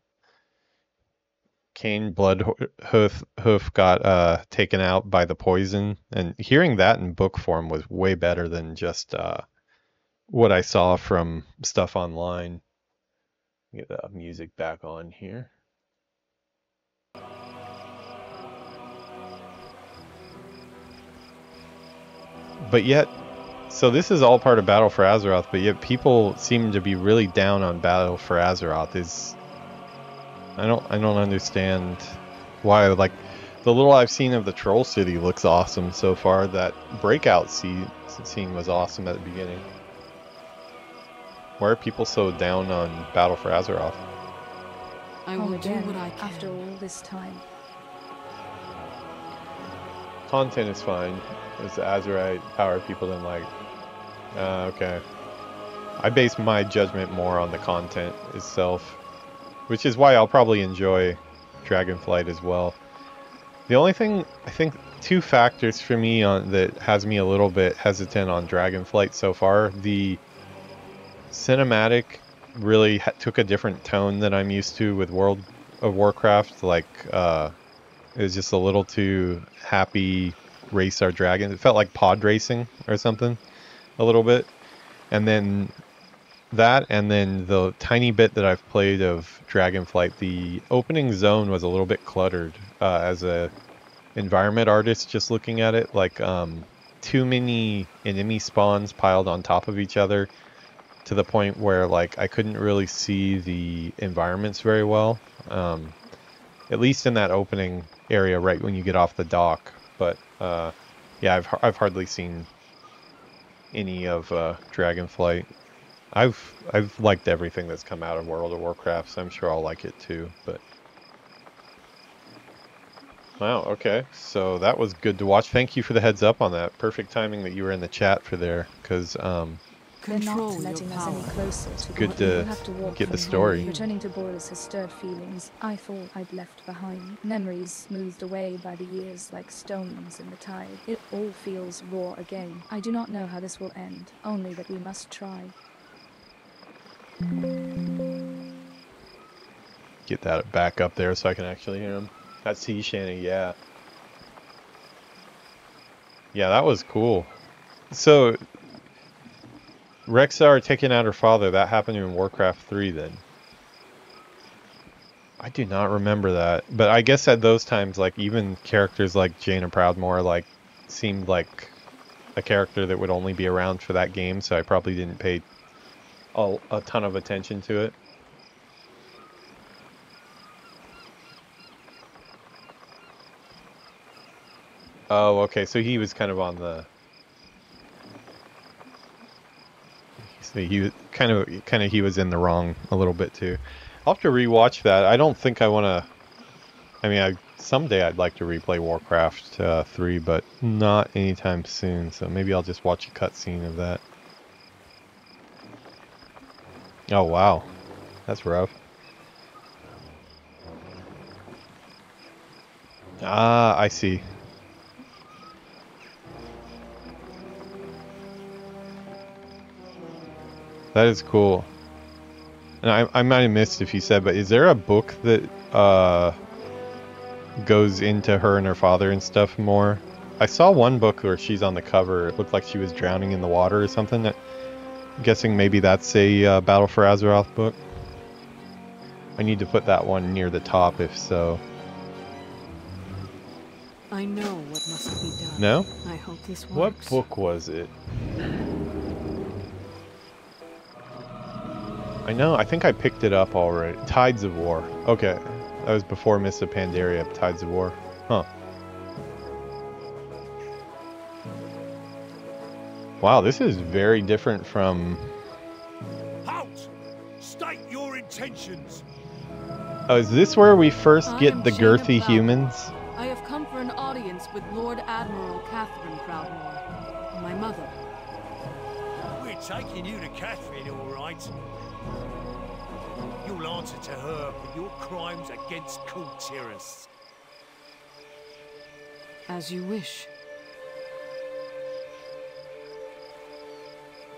Cain Bloodhoof got taken out by the poison, and hearing that in book form was way better than just what I saw from stuff online. Get the music back on here. But yet, so this is all part of Battle for Azeroth, but yet people seem to be really down on Battle for Azeroth. I don't understand why. Like, the little I've seen of the Troll City looks awesome so far. That breakout scene was awesome at the beginning. Why are people so down on Battle for Azeroth? I will do what I can. After all this time. Content is fine. It's the Azerite power people didn't like. Okay. I base my judgment more on the content itself, which is why I'll probably enjoy Dragonflight as well. The only thing, I think, two factors for me on that has me a little bit hesitant on Dragonflight so far. The cinematic really took a different tone than I'm used to with World of Warcraft. Like, it was just a little too happy, race our dragon. It felt like pod racing or something, a little bit. And then that, and then the tiny bit that I've played of Dragonflight, the opening zone was a little bit cluttered as a environment artist just looking at it. Like, too many enemy spawns piled on top of each other to the point where, like, I couldn't really see the environments very well. At least in that opening area right when you get off the dock. But, yeah, I've hardly seen any of Dragonflight. I've liked everything that's come out of World of Warcraft, so I'm sure I'll like it too, but... Wow, okay. So that was good to watch. Thank you for the heads up on that. Perfect timing that you were in the chat for there, because, They're not letting us any closer to good to get the story. Returning to Boris has stirred feelings I thought I'd left behind. Memories smoothed away by the years like stones in the tide. It all feels raw again. I do not know how this will end, only that we must try. Get that back up there so I can actually hear him. That sea shanty, yeah. Yeah, that was cool. So, Rexar taking out her father, that happened in Warcraft 3 then. I do not remember that. But I guess at those times, like, even characters like Jaina Proudmoore, like, seemed like a character that would only be around for that game, so I probably didn't pay a ton of attention to it. Oh, okay, so he was kind of on the... He was kind of he was in the wrong a little bit too. I'll have to rewatch that. I don't think I want to... I mean, someday I'd like to replay Warcraft 3, but not anytime soon, so maybe I'll just watch a cutscene of that. Oh, wow. That's rough. Ah, I see. That is cool. And I might have missed if you said, but is there a book that goes into her and her father and stuff more? I saw one book where she's on the cover. It looked like she was drowning in the water or something. I'm guessing maybe that's a Battle for Azeroth book. I need to put that one near the top if so. I know what must be done. No? I hope this works. What book was it? I know, I think I picked it up already. Tides of War. Okay. That was before Mists of Pandaria, Tides of War. Huh. Wow, this is very different from... Halt! State your intentions! Oh, is this where we first get the girthy humans? I have come for an audience with Lord Admiral Catherine Proudmoore, my mother. We're taking you to Catherine, all right. You'll answer to her for your crimes against Kultiris. As you wish.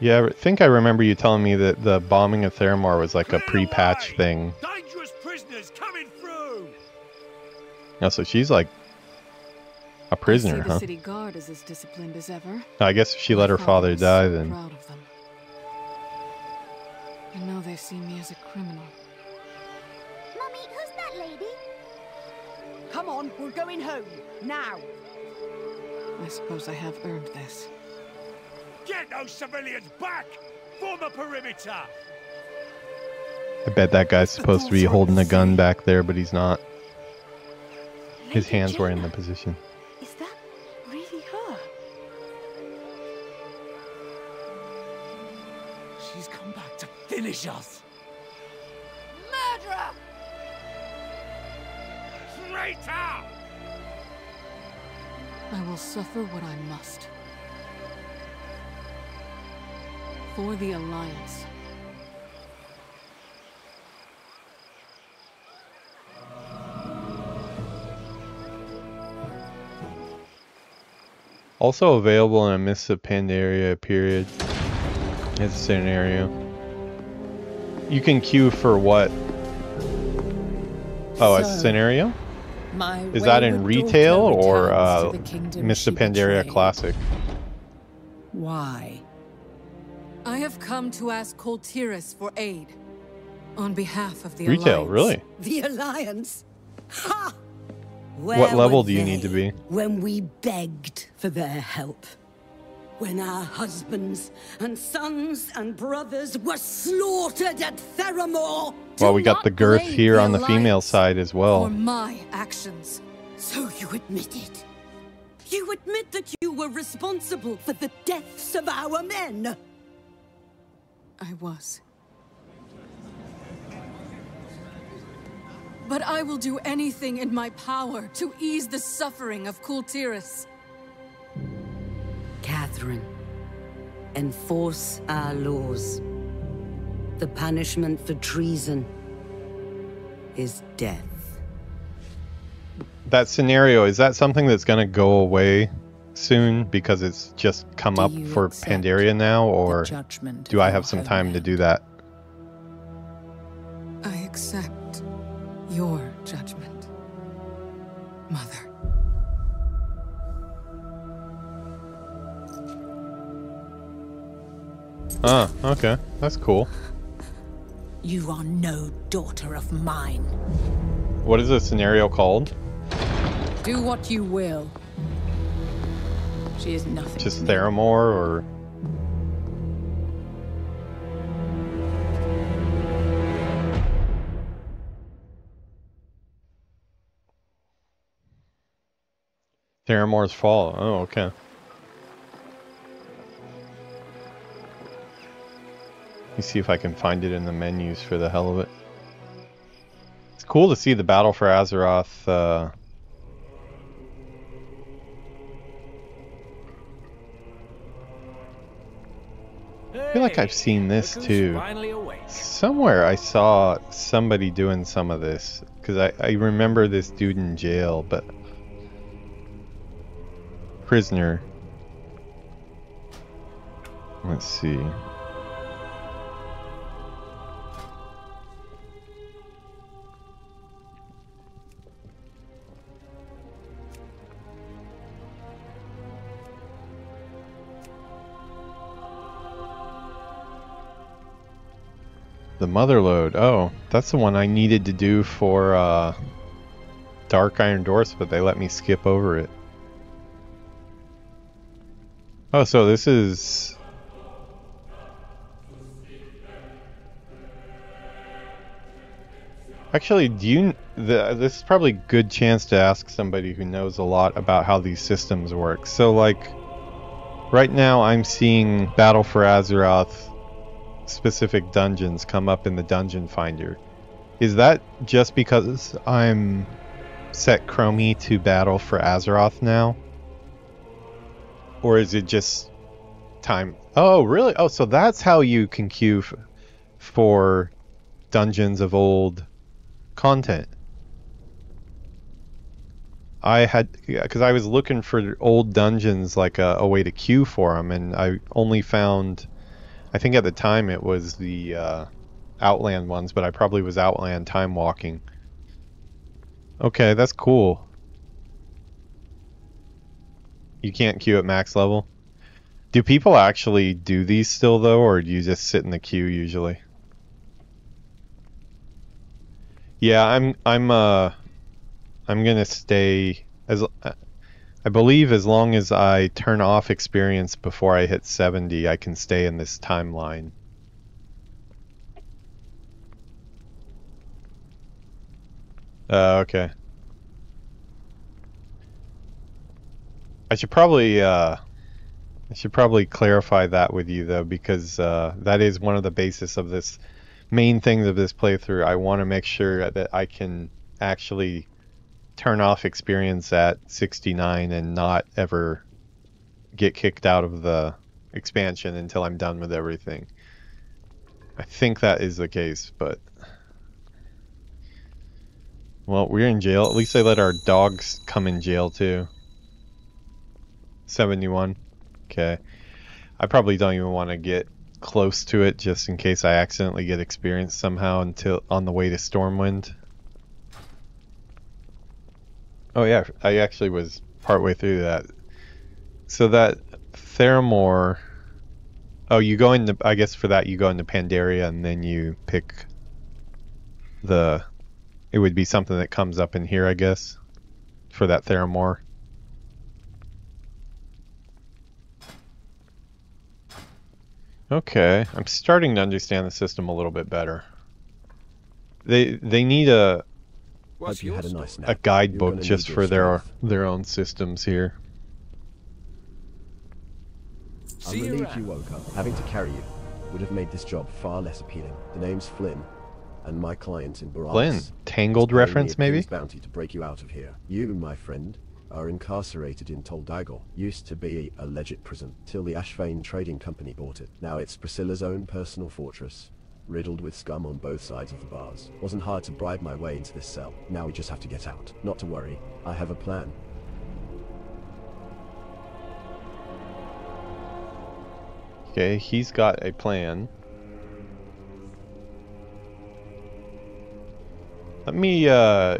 Yeah, I think I remember you telling me that the bombing of Theramore was like a pre-patch thing. Dangerous prisoners coming through! Oh, so she's like a prisoner, I see huh? The city guard is as disciplined as ever. I guess if she let her father die, then... Proud of them. I know they see me as a criminal. Mummy, who's that lady? Come on, we're going home, now! I suppose I have earned this. Get those civilians back! Form a perimeter! I bet that guy's supposed to be holding a gun back there, but he's not. His hands were in the position. Is that really her? She's come back to finish us! Murderer! Traitor! I will suffer what I must. For the Alliance. Also available in a Mists of Pandaria period. It's a scenario. You can queue for what? Oh, a scenario? Is that in retail or Mists of Pandaria Classic? Why? I have come to ask Coltiris for aid. On behalf of the Retail, Alliance. really? The Alliance? Ha! What level do you need to be? When we begged for their help. When our husbands and sons and brothers were slaughtered at Theramore. Well, we got the girth here on the female side as well. For my actions. So you admit it? You admit that you were responsible for the deaths of our men? I was. But I will do anything in my power to ease the suffering of Coltiris. Catherine, enforce our laws. The punishment for treason is death. That scenario, is that something that's going to go away soon because it's just come up for Pandaria now, or do I have some time to do that? I accept your judgment, Mother. Ah, okay. That's cool. You are no daughter of mine. What is the scenario called? Do what you will. She is nothing. Just Theramore, or... Theramore's Fall. Oh, okay. Let me see if I can find it in the menus for the hell of it. It's cool to see the Battle for Azeroth. I feel like I've seen this too. Somewhere I saw somebody doing some of this, because I remember this dude in jail, but... Prisoner. Let's see. The Motherlode. Oh, that's the one I needed to do for Dark Iron Dwarf, but they let me skip over it. Oh, so this is... Actually, this is probably a good chance to ask somebody who knows a lot about how these systems work. So, like, right now I'm seeing Battle for Azeroth specific dungeons come up in the Dungeon Finder. Is that just because I'm set Chromie to Battle for Azeroth now? Or is it just time? Oh, really? Oh, so that's how you can queue for dungeons of old content. Because I was looking for old dungeons, like a way to queue for them, and I only found, I think at the time it was the Outland ones, but I probably was Outland time walking. Okay, that's cool. You can't queue at max level. Do people actually do these still though, or do you just sit in the queue usually? Yeah, I'm gonna stay I believe as long as I turn off experience before I hit 70, I can stay in this timeline. Okay. I should probably clarify that with you though, because that is one of the basis of this main things of this playthrough. I want to make sure that I can actually turn off experience at 69 and not ever get kicked out of the expansion until I'm done with everything. I think that is the case, but... Well, we're in jail. At least they let our dogs come in jail too. 71. Okay. I probably don't even want to get close to it just in case I accidentally get experience somehow until on the way to Stormwind. Oh yeah, I actually was partway through that. So that Theramore... Oh, you go into... I guess for that you go into Pandaria and then you pick the... It would be something that comes up in here, I guess, for that Theramore. Okay, I'm starting to understand the system a little bit better. They need a guidebook just for their own systems here. I'm relieved you woke up. Having to carry you would have made this job far less appealing. The name's Flynn, and my client in Borealis. Flynn, Tangled reference maybe? Bounty to break you out of here. You, my friend, are incarcerated in Toldagal. Used to be a legit prison, till the Ashvane Trading Company bought it. Now it's Priscilla's own personal fortress, riddled with scum on both sides of the bars. Wasn't hard to bribe my way into this cell. Now we just have to get out. Not to worry, I have a plan. Okay, he's got a plan. Let me,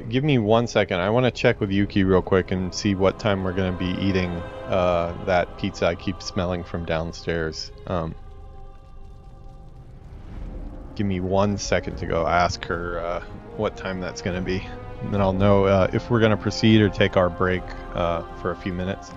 give me 1 second. I want to check with Yuki real quick and see what time we're going to be eating that pizza I keep smelling from downstairs. Give me 1 second to go ask her what time that's going to be. And then I'll know if we're going to proceed or take our break for a few minutes.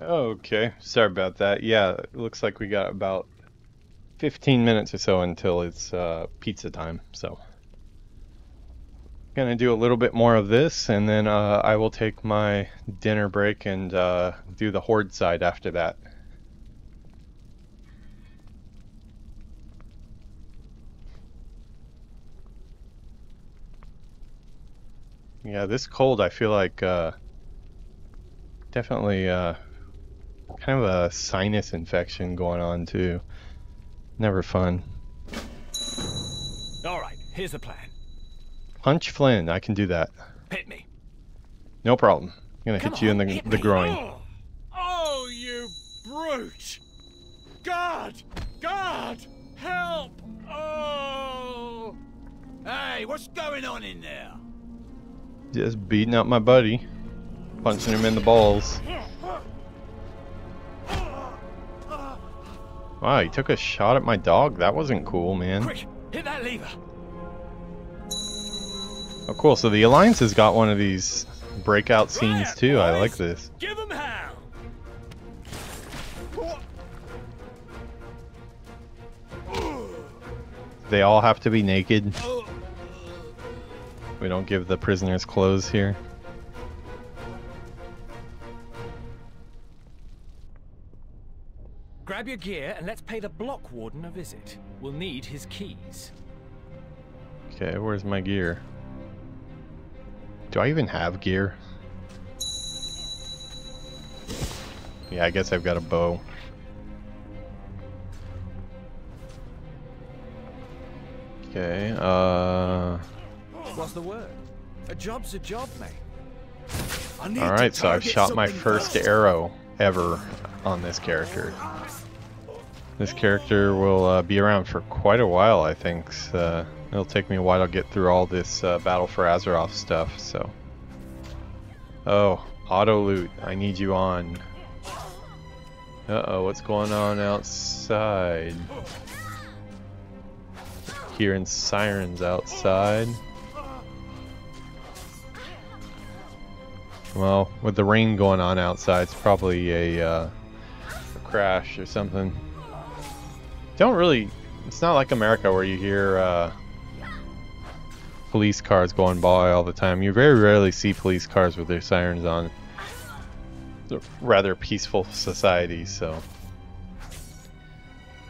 Okay, sorry about that. Yeah, it looks like we got about 15 minutes or so until it's pizza time, so gonna do a little bit more of this, and then I will take my dinner break and do the Horde side after that. Yeah, this cold, I feel like definitely kind of a sinus infection going on too. Never fun. Alright, here's the plan. Punch Flynn, I can do that. Hit me. No problem. I'm gonna hit you in the groin. Oh, you brute! God! God! Help! Oh! Hey, what's going on in there? Just beating up my buddy. Punching him in the balls. Wow, he took a shot at my dog. That wasn't cool, man. Quick, hit that lever. Oh, cool. So the Alliance has got one of these breakout scenes too. I like this. Give 'em hell. They all have to be naked. We don't give the prisoners clothes here. Grab your gear and let's pay the block warden a visit. We'll need his keys. Okay, where's my gear? Do I even have gear? Yeah, I guess I've got a bow. Okay, What's the word? A job's a job, mate. alright, so I've shot my first arrow ever on this character. This character will be around for quite a while, I think. It'll take me a while to get through all this Battle for Azeroth stuff, so... Oh, auto loot. I need you on. Uh-oh, what's going on outside? Hearing sirens outside. Well, with the rain going on outside, it's probably a crash or something. Don't really... It's not like America where you hear police cars going by all the time. You very rarely see police cars with their sirens on. It's a rather peaceful society, so...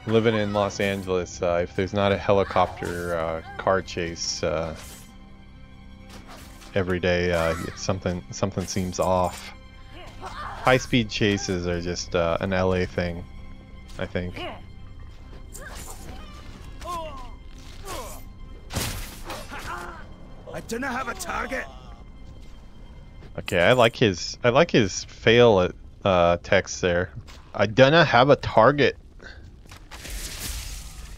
Living in Los Angeles, if there's not a helicopter car chase every day, something seems off. High-speed chases are just an LA thing, I think. I do not have a target. Okay, I like his fail at text there. I dunna have a target.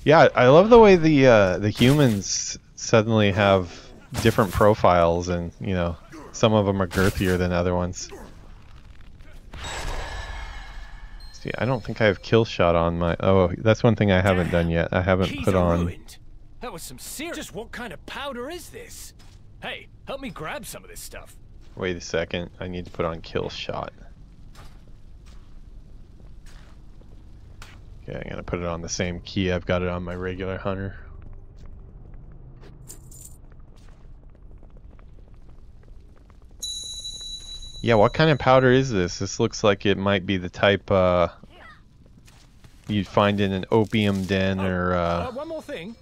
Yeah, I love the way the humans suddenly have different profiles, and you know, some of them are girthier than other ones. See, I don't think I have kill shot on my. Oh, that's one thing I haven't done yet. I haven't put on. Ruined. That was some serious. Just what kind of powder is this? Hey, help me grab some of this stuff. Wait a second. I need to put on kill shot. Okay, I'm gonna put it on the same key I've got it on my regular hunter. Yeah, what kind of powder is this? This looks like it might be the type you'd find in an opium den or one more thing.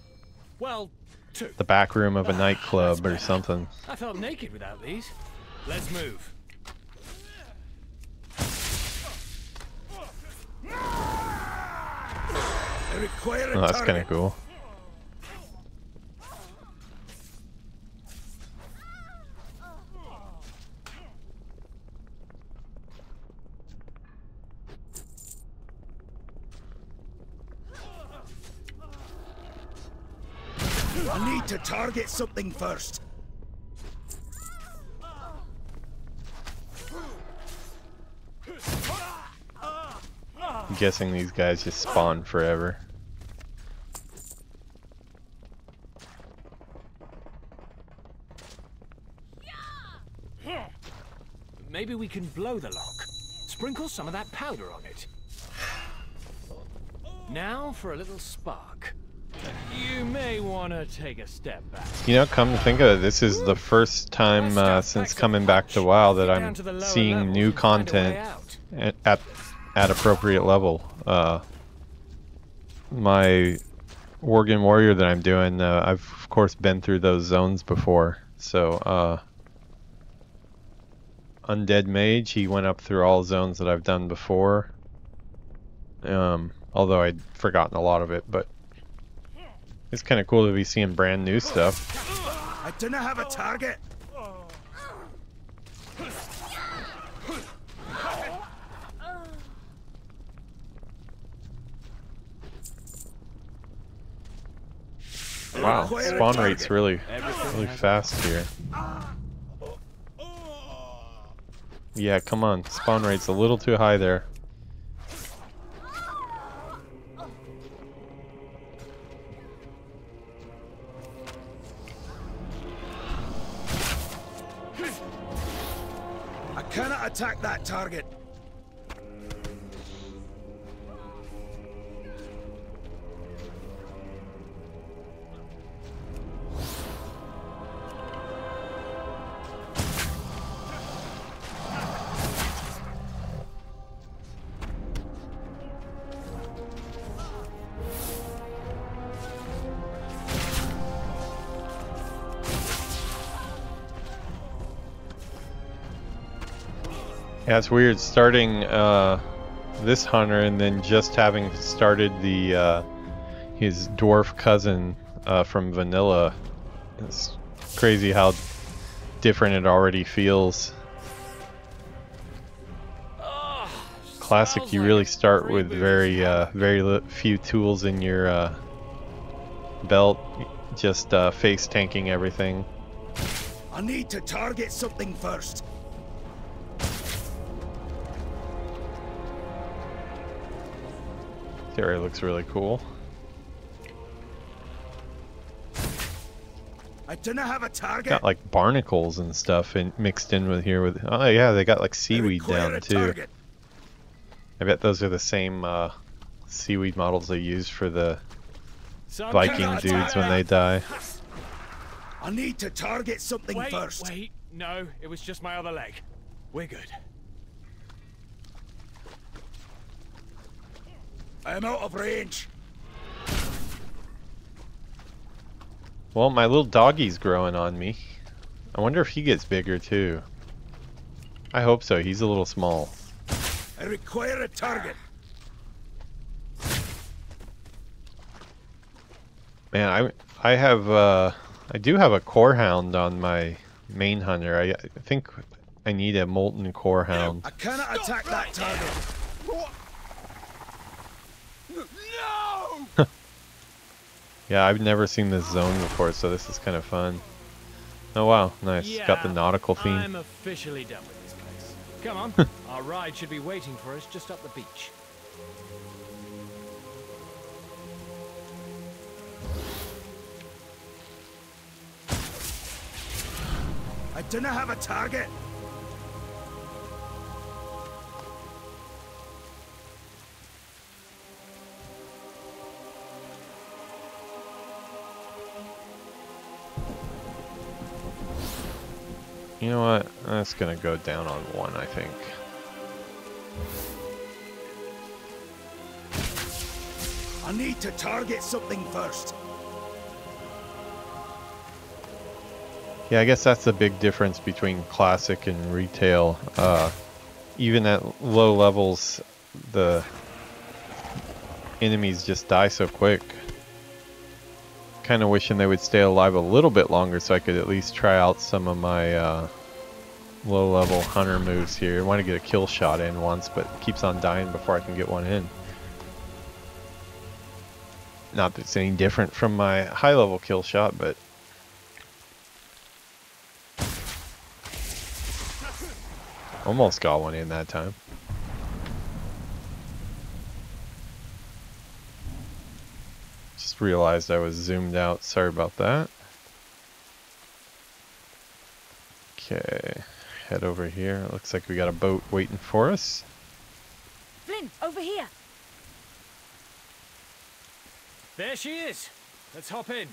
Well, two. The back room of a nightclub or something. I felt naked without these. Let's move. Oh, that's kind of cool. I need to target something first. I'm guessing these guys just spawn forever. Maybe we can blow the lock. Sprinkle some of that powder on it. Now for a little spark. You may want to take a step back. You know, come to think of it, this is the first time since coming back to WoW that I'm seeing new content at appropriate level. My Worgen Warrior that I'm doing, I've of course been through those zones before. So, Undead Mage, he went up through all zones that I've done before. Although I'd forgotten a lot of it, but it's kind of cool to be seeing brand new stuff. I do not have a target. Wow, spawn rate's really fast here. Yeah, come on, spawn rate's a little too high there. cannot attack that target. Yeah, it's weird starting this hunter and then just having started the his dwarf cousin from vanilla. It's crazy how different it already feels. Classic, you really start with very few tools in your belt, just face tanking everything. I need to target something first. This area looks really cool. I do not have a target. Got like barnacles and stuff mixed in with here. Oh yeah, they got like seaweed down too. I bet those are the same seaweed models they use for the Viking dudes when they die. I need to target something first. Wait, no, it was just my other leg. We're good. I am out of range. Well, my little doggy's growing on me. I wonder if he gets bigger too. I hope so. He's a little small. I require a target. Man, I do have a core hound on my main hunter. I think I need a molten core hound. I cannot attack that target. No! Yeah, I've never seen this zone before, so this is kind of fun. Oh wow, nice. Yeah, got the nautical theme. I'm officially done with this place. Come on, our ride should be waiting for us just up the beach. I do not have a target. You know what? That's gonna go down on one, I think. I need to target something first. Yeah, I guess that's the big difference between classic and retail. Even at low levels, the enemies just die so quick. Kind of wishing they would stay alive a little bit longer so I could at least try out some of my low level hunter moves here. I want to get a kill shot in once, but it keeps on dying before I can get one in. Not that it's any different from my high level kill shot, but almost got one in that time. Just realized I was zoomed out. Sorry about that. Okay, head over here. Looks like we got a boat waiting for us. Flynn, over here. There she is. Let's hop in.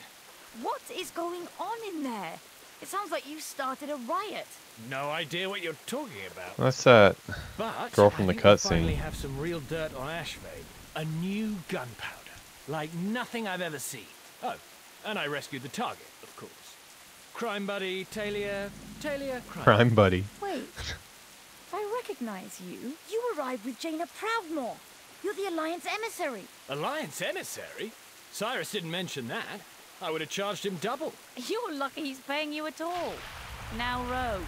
What is going on in there? It sounds like you started a riot. No idea what you're talking about. That's that But girl from the I finally cutscene. have some real dirt on Ashvane. A new gunpowder, like nothing I've ever seen. Oh, and I rescued the target, of course. Crime buddy, Talia, Crime buddy. Wait, I recognize you. You arrived with Jaina Proudmoore. You're the Alliance emissary. Alliance emissary? Cyrus didn't mention that. I would have charged him double. You're lucky he's paying you at all. Now row.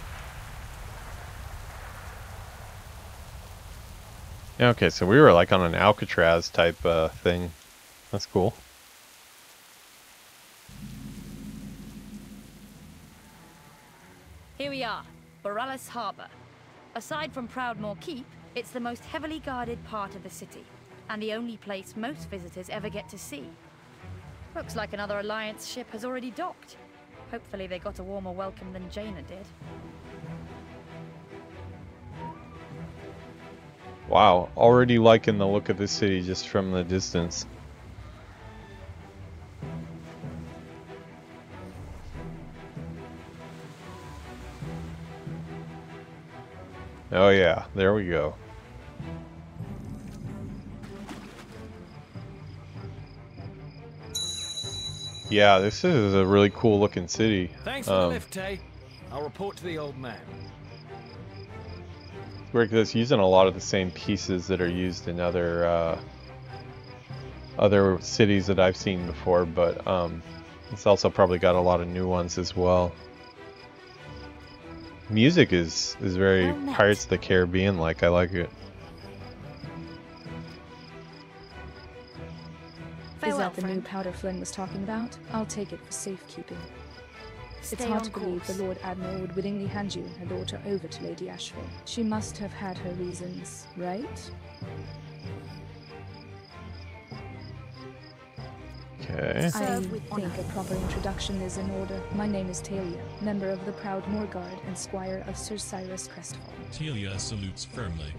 Okay, so we were like on an Alcatraz type thing. That's cool. Here we are, Borealis Harbor. Aside from Proudmoore Keep, it's the most heavily guarded part of the city, and the only place most visitors ever get to see. Looks like another Alliance ship has already docked. Hopefully they got a warmer welcome than Jaina did. Wow, already liking the look of this city just from the distance. Oh yeah, there we go. Yeah, this is a really cool looking city. Thanks for the lift, Tay. I'll report to the old man. Weird 'cause it's using a lot of the same pieces that are used in other cities that I've seen before, but it's also probably got a lot of new ones as well. Music is very Pirates of the Caribbean like. I like it. Is that the new powder Flynn was talking about? I'll take it for safekeeping. It's hard to believe the Lord Admiral would willingly hand you her daughter over to Lady Ashvale. She must have had her reasons, right? Okay. I think a proper introduction is in order. My name is Talia, member of the Proud Moorguard and squire of Sir Cyrus Crestfall. Talia salutes firmly.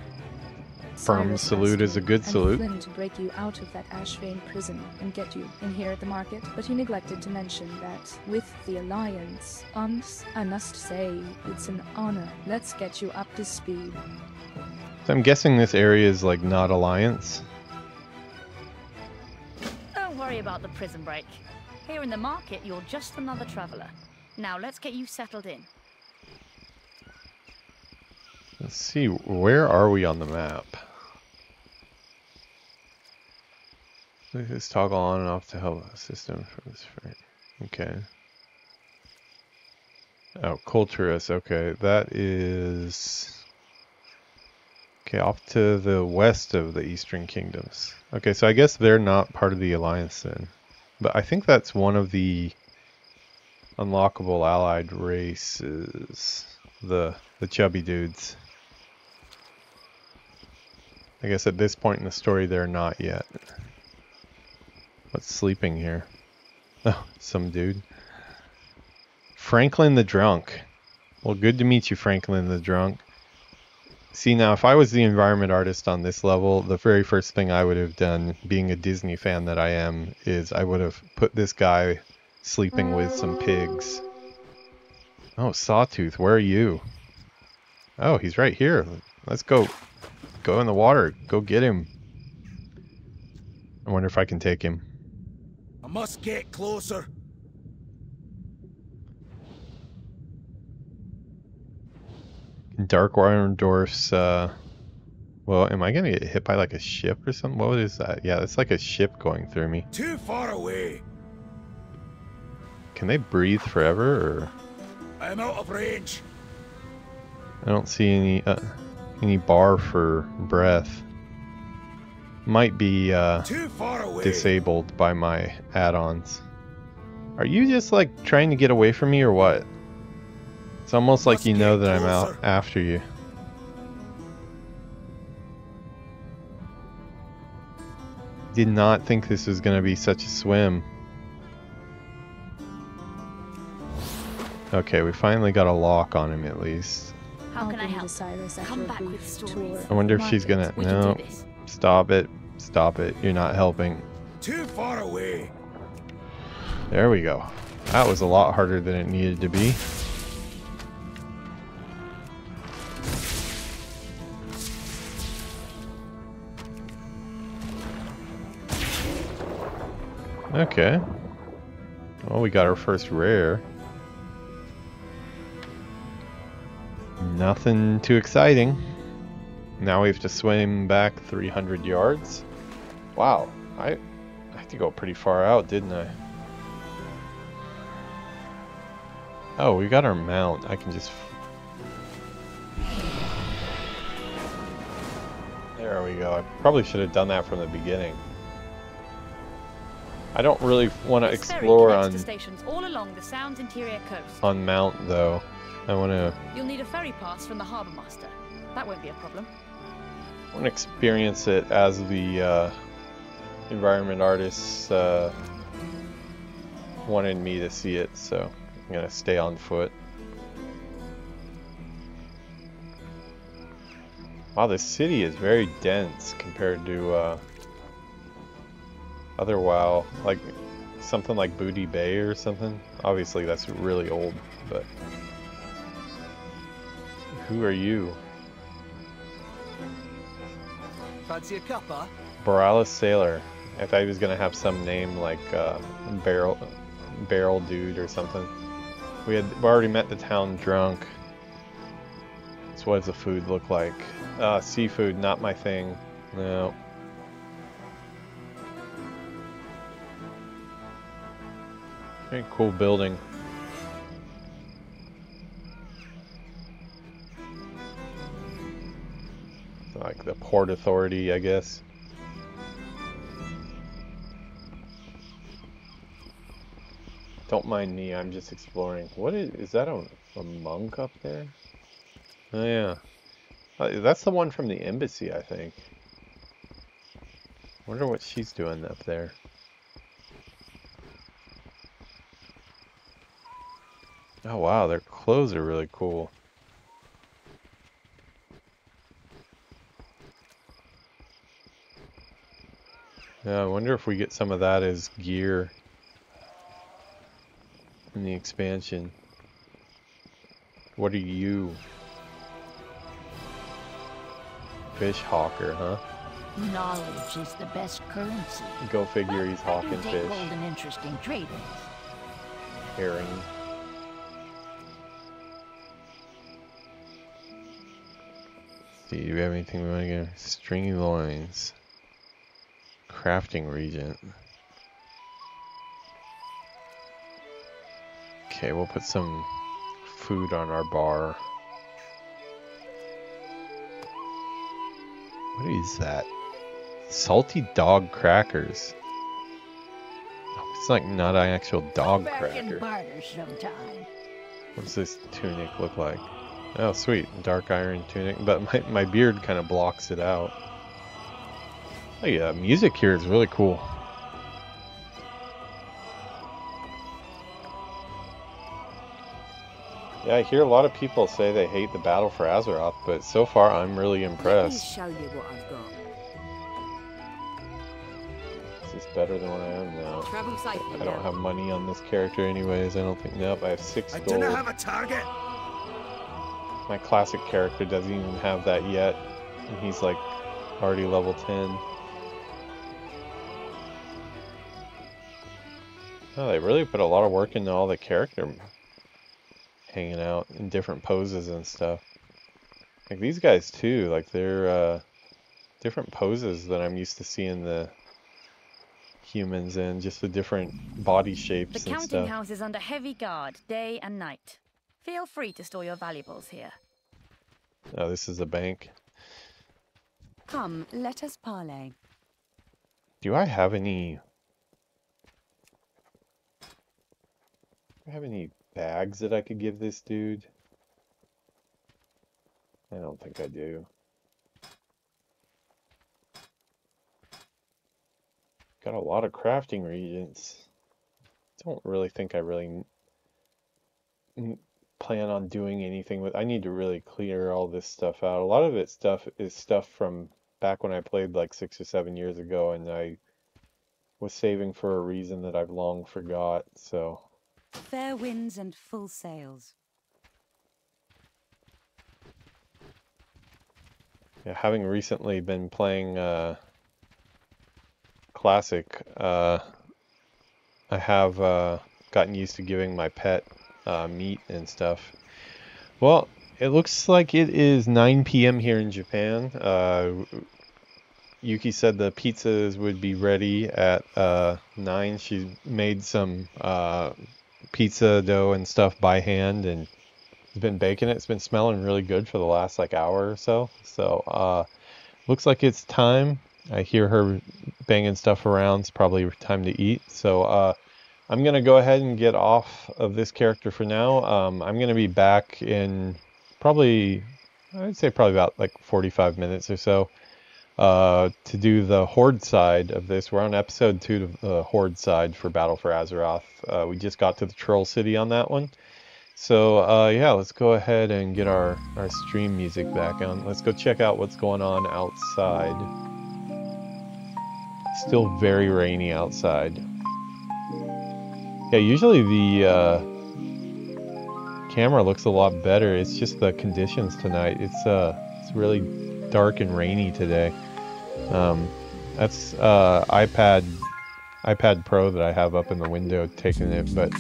Firm salute is a good salute. Flynn to break you out of that Ashvane prison and get you in here at the market, but he neglected to mention that with the Alliance, I must say, it's an honor. Let's get you up to speed. So I'm guessing this area is like not Alliance. Don't worry about the prison break. Here in the market, you're just another traveler. Now let's get you settled in. Let's see, where are we on the map? This toggle on and off to help the system for this. Okay. Oh, Culturus. Okay, that is okay off to the west of the Eastern Kingdoms. Okay, so I guess they're not part of the Alliance then, but I think that's one of the unlockable allied races. The chubby dudes. I guess at this point in the story they're not yet. What's sleeping here? Oh, some dude. Franklin the Drunk. Well, good to meet you, Franklin the Drunk. See, now if I was the environment artist on this level, the very first thing I would have done, being a Disney fan that I am, is I would have put this guy sleeping with some pigs. Oh, Sawtooth, where are you? Oh, he's right here. Let's go. Go in the water. Go get him. I wonder if I can take him. I must get closer. Dark Iron Dwarf's, well, am I gonna get hit by like a ship or something? What is that? Yeah, it's like a ship going through me. Too far away. Can they breathe forever, or? I'm out of range. I don't see any bar for breath. Might be too far away. Disabled by my add-ons. Are you just like trying to get away from me or what? It's almost like you know that I'm out after you. Did not think this was going to be such a swim. Okay, we finally got a lock on him at least. How can I help? Come back with stories. I wonder if she's gonna... No, stop it. Stop it. You're not helping. Too far away. There we go. That was a lot harder than it needed to be. Okay. Well, we got our first rare. Nothing too exciting. Now we have to swim back 300 yards. Wow, I had to go pretty far out, didn't I? Oh, we got our mount. I can just... There we go. I probably should have done that from the beginning. I don't really want to explore on stations all along the Sound's interior coast. On mount though. I want to... You'll need a ferry pass from the harbour master. That won't be a problem. I want to experience it as the environment artists wanted me to see it, so I'm going to stay on foot. Wow, this city is very dense compared to other WoW, like something like Booty Bay or something. Obviously that's really old, but who are you? Fancy a cuppa? Borealis Sailor. I thought he was gonna have some name like Barrel Dude or something. We already met the town drunk. So what does the food look like? Seafood, not my thing. No. Very cool building. Like the Port Authority, I guess. Don't mind me, I'm just exploring. What is that a monk up there? Oh yeah. That's the one from the embassy, I think. Wonder what she's doing up there. Oh wow, their clothes are really cool. Yeah, I wonder if we get some of that as gear in the expansion. What are you? Fish hawker, huh? Knowledge is the best currency. Go figure, he's hawking I do take fish. hold in interesting traders. Herring. Let's see, do we have anything we want to get? Stringy loins. Crafting regent. Okay, we'll put some food on our bar. What is that? Salty dog crackers. Oh, it's like not an actual dog Back in cracker. barter sometime. What does this tunic look like? Oh, sweet. Dark iron tunic. But my beard kind of blocks it out. Oh yeah, music here is really cool. Yeah, I hear a lot of people say they hate the battle for Azeroth, but so far I'm really impressed. Let me show you what I've got. This is better than what I am now. Travel safely I don't have money on this character anyways, I don't think. Nope, I have 6 I gold. don't have a target. My classic character doesn't even have that yet, and he's like already level 10. Oh, they really put a lot of work into all the character hanging out in different poses and stuff. Like these guys too, like they're different poses that I'm used to seeing the humans in, just the different body shapes The and counting stuff. house is under heavy guard, day and night. Feel free to store your valuables here. Oh, this is a bank. Come, let us parley. Do I have any bags that I could give this dude? I don't think I do. Got a lot of crafting regents. Don't really think I really plan on doing anything with. I need to really clear all this stuff out. A lot of it is stuff from back when I played like 6 or 7 years ago, and I was saving for a reason that I've long forgot, so. Fair winds and full sails. Yeah, having recently been playing Classic, I have gotten used to giving my pet meat and stuff. Well, it looks like it is 9 p.m. here in Japan. Yuki said the pizzas would be ready at 9. She made some pizza dough and stuff by hand and has been baking it. It's been smelling really good for the last like hour or so. So looks like it's time. I hear her banging stuff around. It's probably time to eat. So I'm going to go ahead and get off of this character for now. I'm going to be back in probably, I'd say probably about like 45 minutes or so to do the Horde side of this. We're on episode 2 of the Horde side for Battle for Azeroth. We just got to the Troll City on that one. So yeah, let's go ahead and get our stream music back on. Let's go check out what's going on outside. Still very rainy outside. Yeah, usually the camera looks a lot better. It's just the conditions tonight. It's really dark and rainy today. That's iPad Pro that I have up in the window taking it, but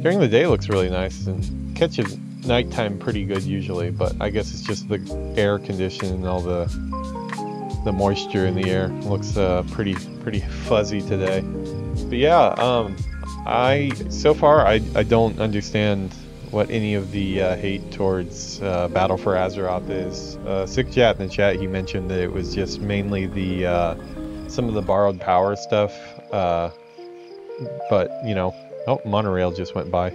during the day it looks really nice and catches nighttime pretty good usually, but I guess it's just the air condition and all the moisture in the air. It looks pretty fuzzy today. But yeah, so far I don't understand what any of the hate towards Battle for Azeroth is. Sickjat in the chat, he mentioned that it was just mainly the some of the borrowed power stuff, but you know, oh, monorail just went by.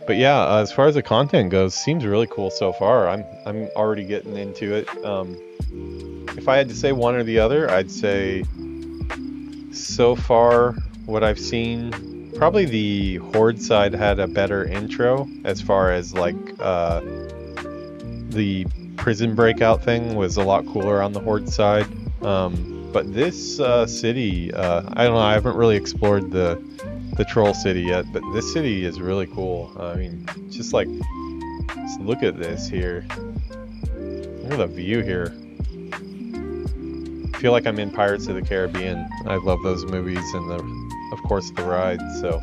But yeah, as far as the content goes, seems really cool so far. I'm already getting into it. If I had to say one or the other, I'd say so far what I've seen, probably the Horde side had a better intro as far as like the prison breakout thing was a lot cooler on the Horde side. But this city, I don't know, I haven't really explored the troll city yet, but this city is really cool. I mean, just look at this here. Look at the view here. I feel like I'm in Pirates of the Caribbean. I love those movies and of course the rides. So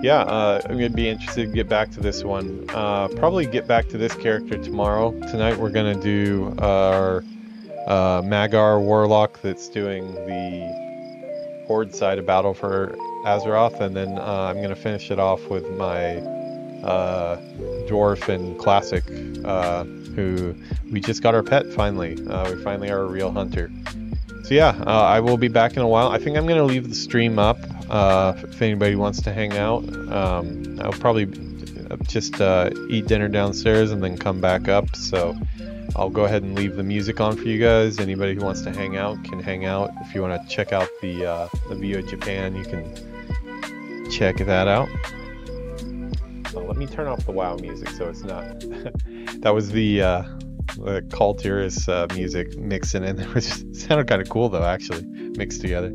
yeah, I'm gonna be interested to get back to this one. Probably get back to this character tomorrow. Tonight we're gonna do our Magar Warlock that's doing the Horde side of Battle for Azeroth, and then I'm gonna finish it off with my dwarf and classic, who we just got our pet finally. We finally are a real hunter. So yeah, I will be back in a while. I think I'm gonna leave the stream up if anybody wants to hang out. I'll probably just eat dinner downstairs and then come back up. So I'll go ahead and leave the music on for you guys. Anybody who wants to hang out can hang out. If you want to check out the view of Japan, you can check that out. Let me turn off the WoW music so it's not. That was the Cultiris music mixing in. It sounded kind of cool though, actually, mixed together.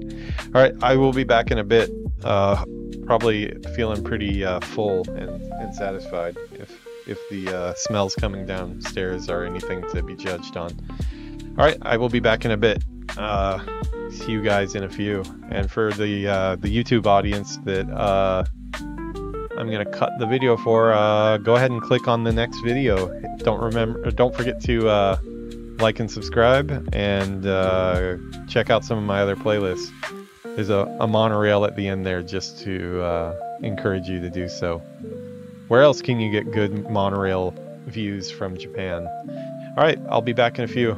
All right, I will be back in a bit. Probably feeling pretty full and satisfied. If the smells coming downstairs are anything to be judged on. All right, I will be back in a bit. See you guys in a few. And for the YouTube audience that I'm gonna cut the video for, go ahead and click on the next video. Don't forget to like and subscribe, and check out some of my other playlists. There's a monorail at the end there just to encourage you to do so. Where else can you get good monorail views from Japan? Alright, I'll be back in a few.